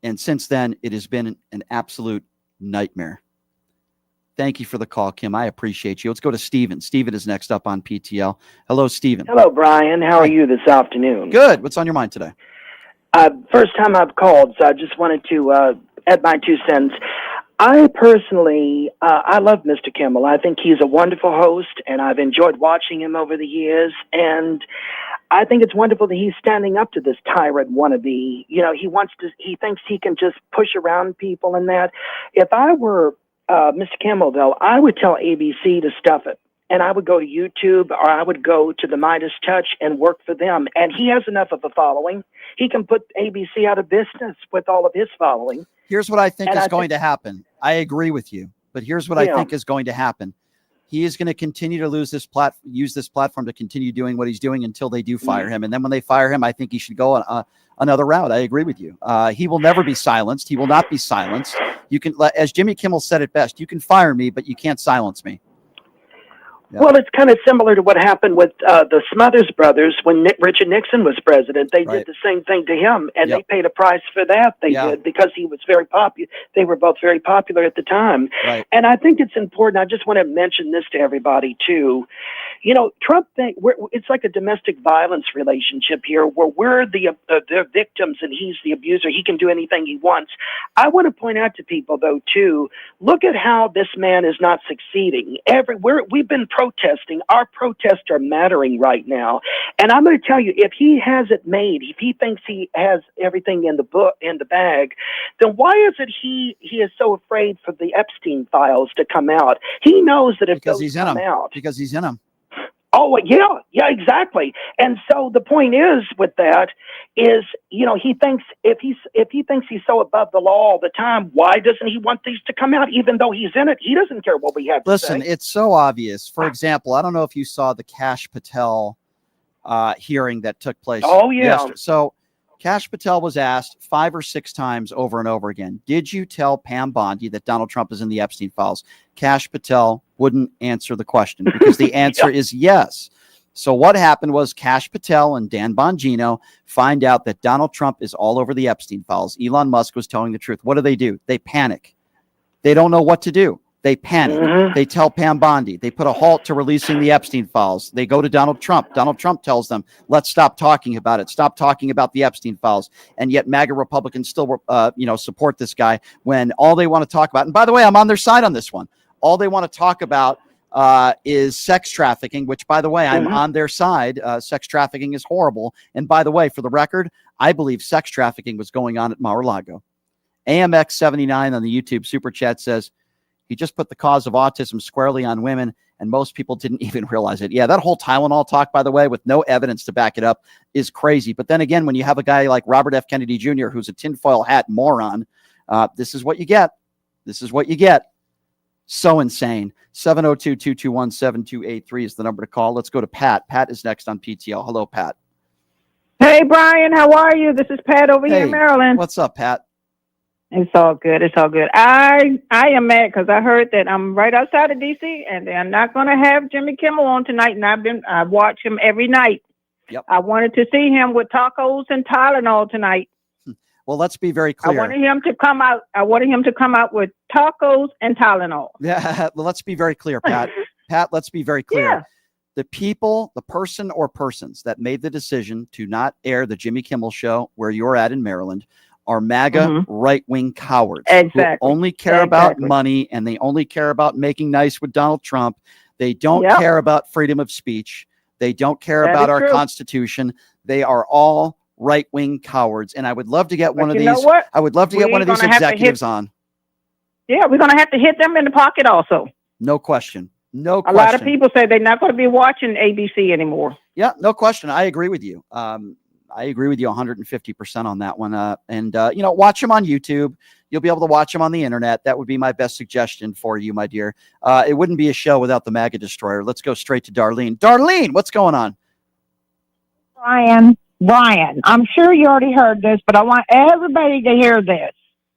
And since then, it has been an absolute nightmare. Thank you for the call, Kim. I appreciate you. Let's go to Steven. Steven is next up on PTL. Hello, Steven. Hello, Brian. How are you this afternoon? Good. What's on your mind today? First time I've called, so I just wanted to add my 2 cents. I personally, I love Mr. Kimmel. I think he's a wonderful host, and I've enjoyed watching him over the years. And I think it's wonderful that he's standing up to this tyrant wannabe. You know, he thinks he can just push around people and that. If I were Mr. Kimmel, though, I would tell ABC to stuff it. And I would go to YouTube, or I would go to the Midas Touch and work for them. And he has enough of a following. He can put ABC out of business with all of his following. Here's what I think is going to happen. I agree with you, but here's what I think is going to happen. He is going to continue to use this platform to continue doing what he's doing until they do fire him. And then when they fire him, I think he should go on another route. I agree with you. He will never be silenced. He will not be silenced. You can, as Jimmy Kimmel said it best, you can fire me, but you can't silence me. Yeah. Well, it's kind of similar to what happened with the Smothers Brothers when Richard Nixon was president. They did the same thing to him, and they paid a price for that. They did, because he was very popular. They were both very popular at the time. Right. And I think it's important. I just want to mention this to everybody, too. You know, Trump, it's like a domestic violence relationship here where we're the victims and he's the abuser. He can do anything he wants. I want to point out to people, though, too, look at how this man is not succeeding. We've been protesting. Our protests are mattering right now. And I'm going to tell you, if he has it made, if he thinks he has everything in the bag, then why is it he is so afraid for the Epstein files to come out? He knows that if those come out, because he's in them. Oh, yeah, exactly. And so the point is with that is, you know, he thinks if he thinks he's so above the law all the time, why doesn't he want these to come out? Even though he's in it, he doesn't care what we have to say. Listen, it's so obvious. For example, I don't know if you saw the Kash Patel hearing that took place. Oh, yeah. yesterday. So Kash Patel was asked 5 or 6 times over and over again, did you tell Pam Bondi that Donald Trump is in the Epstein files? Kash Patel wouldn't answer the question because the answer is yes. So what happened was Kash Patel and Dan Bongino find out that Donald Trump is all over the Epstein files. Elon Musk was telling the truth. What do? They panic. They don't know what to do. They panic. They tell Pam Bondi. They put a halt to releasing the Epstein files. They go to Donald Trump. Donald Trump tells them, let's stop talking about it. Stop talking about the Epstein files. And yet MAGA Republicans still, support this guy when all they want to talk about, and by the way, I'm on their side on this one. All they want to talk about is sex trafficking, which, by the way, I'm on their side. Sex trafficking is horrible. And by the way, for the record, I believe sex trafficking was going on at Mar-a-Lago. AMX79 on the YouTube Super Chat says, he just put the cause of autism squarely on women, and most people didn't even realize it. Yeah, that whole Tylenol talk, by the way, with no evidence to back it up, is crazy. But then again, when you have a guy like Robert F. Kennedy Jr., who's a tinfoil hat moron, this is what you get. This is what you get. So insane. 702-221-7283 is the number to call. Let's go to Pat. Pat is next on PTL. Hello, Pat. Hey, Brian, how are you? This is Pat over here in Maryland. What's up, Pat? It's all good. It's all good. I am mad because I heard that I'm right outside of D.C. and they're not going to have Jimmy Kimmel on tonight, and I watch him every night. Yep. I wanted to see him with tacos and Tylenol tonight. Well, let's be very clear. I wanted him to come out with tacos and Tylenol. Yeah, well, let's be very clear, Pat. Pat, let's be very clear. Yeah. The people, the person or persons that made the decision to not air the Jimmy Kimmel show where you're at in Maryland are MAGA right-wing cowards. Exactly. Who only care about money, and they only care about making nice with Donald Trump. They don't care about freedom of speech. They don't care about our Constitution. They are all right-wing cowards. And I would love to get one of these. I would love to get one of these executives on. Yeah, we're going to have to hit them in the pocket also. No question. No A question. lot of people say they're not going to be watching ABC anymore. Yeah, no question. I agree with you. I agree with you 150% on that one. Watch them on YouTube. You'll be able to watch them on the internet. That would be my best suggestion for you, my dear. It wouldn't be a show without the MAGA destroyer. Let's go straight to Darlene. Darlene, what's going on? Brian, I'm sure you already heard this, but I want everybody to hear this.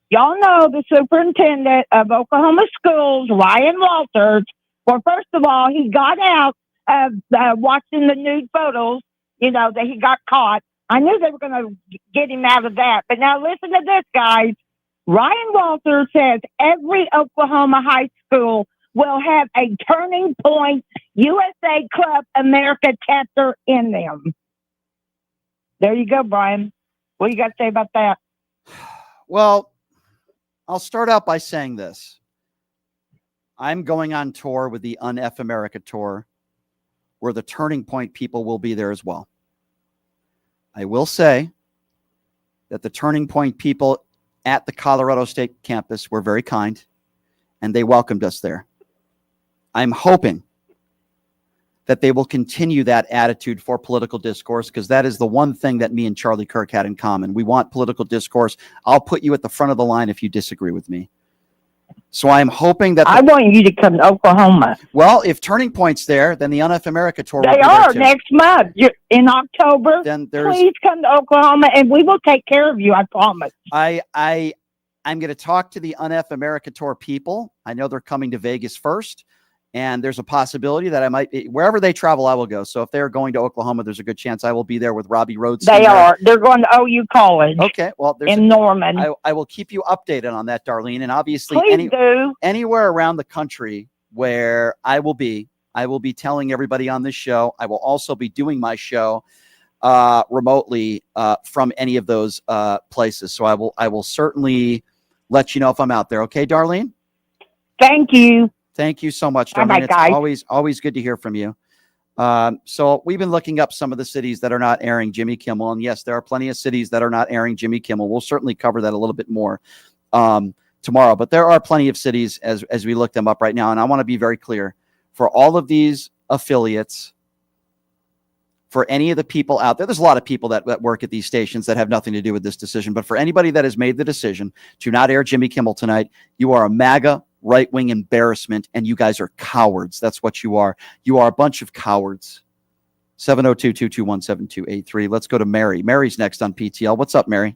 Y'all know the superintendent of Oklahoma schools, Ryan Walters. Well, first of all, he got out watching the nude photos, that he got caught. I knew they were going to get him out of that. But now listen to this, guys. Ryan Walter says every Oklahoma high school will have a Turning Point USA Club America chapter in them. There you go, Brian. What do you got to say about that? Well, I'll start out by saying this. I'm going on tour with the Un-F America tour, where the Turning Point people will be there as well. I will say that the Turning Point people at the Colorado State campus were very kind, and they welcomed us there. I'm hoping that they will continue that attitude for political discourse, because that is the one thing that me and Charlie Kirk had in common. We want political discourse. I'll put you at the front of the line if you disagree with me. So I'm hoping that I want you to come to Oklahoma. Well, if Turning Point's there, then the Un-F America tour will They be are there too. next month in October. Then there's Please come to Oklahoma, and we will take care of you. I promise. I'm going to talk to the Un-F America tour people. I know they're coming to Vegas first, and there's a possibility that I might be, wherever they travel, I will go. So if they're going to Oklahoma, there's a good chance I will be there with Robbie Rhodes. They are. They're going to OU College. Okay, well, in Norman. I will keep you updated on that, Darlene. And obviously, Please do. Anywhere around the country where I will be telling everybody on this show. I will also be doing my show remotely from any of those places. So I will certainly let you know if I'm out there. Okay, Darlene? Thank you. Thank you so much, Bye-bye, Darlene. guys. It's always good to hear from you. So we've been looking up some of the cities that are not airing Jimmy Kimmel. And yes, there are plenty of cities that are not airing Jimmy Kimmel. We'll certainly cover that a little bit more tomorrow. But there are plenty of cities as we look them up right now. And I want to be very clear. For all of these affiliates, for any of the people out there, there's a lot of people that work at these stations that have nothing to do with this decision. But for anybody that has made the decision to not air Jimmy Kimmel tonight, you are a MAGA right-wing embarrassment, and you guys are cowards. That's what you are. You are a bunch of cowards. 702-221-7283. Let's go to Mary. Mary's next on PTL. What's up, Mary?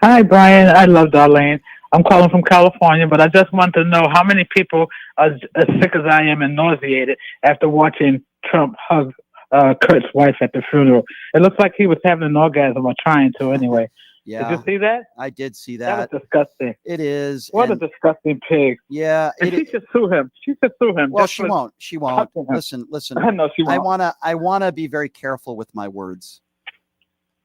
Hi, Brian. I love Darlene. I'm calling from California, but I just want to know how many people are as sick as I am and nauseated after watching Trump hug Kurt's wife at the funeral. It looks like he was having an orgasm, or trying to anyway. Yeah. Did you see that? I did see that. That was disgusting. It is. What a disgusting pig. Yeah. And she should sue him. She should sue him. Well, she won't. She won't. Listen. I know she won't. I wanna be very careful with my words,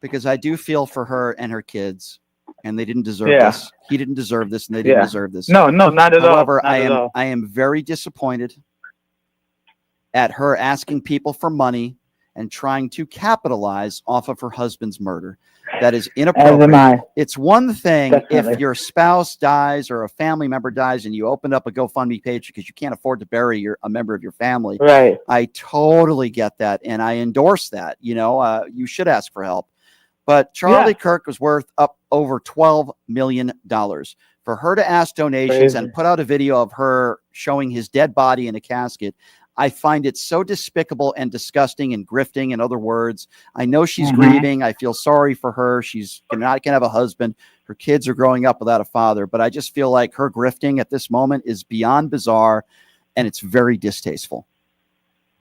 because I do feel for her and her kids, and they didn't deserve this. He didn't deserve this, and they didn't deserve this. No, not at all. However, Not I am very disappointed at her asking people for money and trying to capitalize off of her husband's murder. That is inappropriate. As am I. It's one thing Definitely. if your spouse dies or a family member dies and you open up a GoFundMe page because you can't afford to bury a member of your family. Right. I totally get that, and I endorse that. You should ask for help. But Charlie Kirk was worth up over $12 million. For her to ask donations Crazy. and put out a video of her showing his dead body in a casket, I find it so despicable and disgusting and grifting, in other words. I know she's grieving. I feel sorry for her. She's not going to have a husband. Her kids are growing up without a father. But I just feel like her grifting at this moment is beyond bizarre, and it's very distasteful.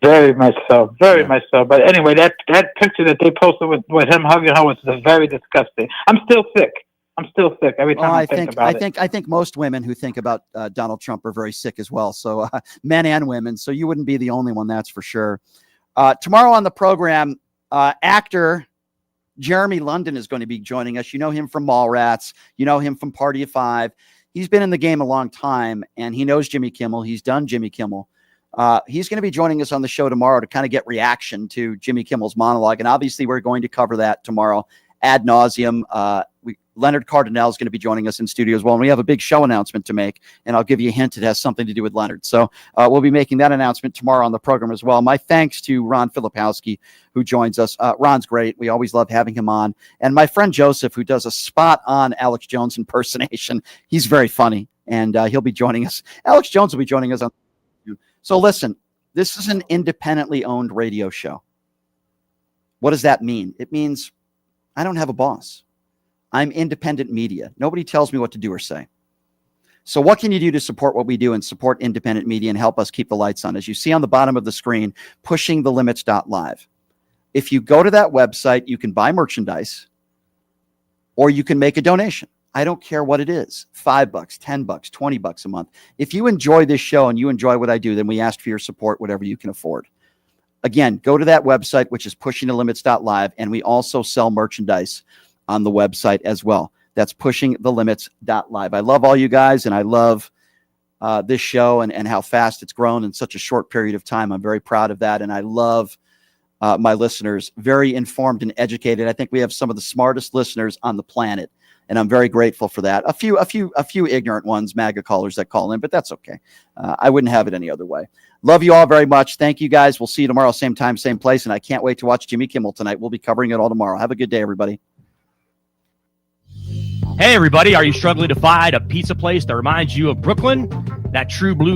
Very much so. Very much so. But anyway, that picture that they posted with him hugging her was very disgusting. I'm still sick. Every time I think about it. I think most women who think about Donald Trump are very sick as well. So men and women. So you wouldn't be the only one, that's for sure. Tomorrow on the program, actor Jeremy London is going to be joining us. You know him from Mallrats. You know him from Party of Five. He's been in the game a long time, and he knows Jimmy Kimmel. He's done Jimmy Kimmel. He's going to be joining us on the show tomorrow to kind of get reaction to Jimmy Kimmel's monologue. And obviously we're going to cover that tomorrow ad nauseum. Leonard Cardinale is going to be joining us in studio as well. And we have a big show announcement to make, and I'll give you a hint. It has something to do with Leonard. So we'll be making that announcement tomorrow on the program as well. My thanks to Ron Filipowski, who joins us. Ron's great. We always love having him on. And my friend Joseph, who does a spot-on Alex Jones impersonation. He's very funny, and he'll be joining us. Alex Jones will be joining us on. So listen, this is an independently owned radio show. What does that mean? It means I don't have a boss. I'm independent media. Nobody tells me what to do or say. So what can you do to support what we do and support independent media and help us keep the lights on? As you see on the bottom of the screen, pushingthelimits.live. If you go to that website, you can buy merchandise or you can make a donation. I don't care what it is, $5, $10, $20 a month. If you enjoy this show and you enjoy what I do, then we ask for your support, whatever you can afford. Again, go to that website, which is pushingthelimits.live, and we also sell merchandise on the website as well. That's pushingthelimits.live. I love all you guys, and I love this show and how fast it's grown in such a short period of time. I'm very proud of that, and I love my listeners, very informed and educated. I think we have some of the smartest listeners on the planet, and I'm very grateful for that. A few ignorant ones, MAGA callers that call in, but that's okay. I wouldn't have it any other way. Love you all very much. Thank you, guys. We'll see you tomorrow, same time, same place, and I can't wait to watch Jimmy Kimmel tonight. We'll be covering it all tomorrow. Have a good day, everybody. Hey, everybody. Are you struggling to find a pizza place that reminds you of Brooklyn? That true blue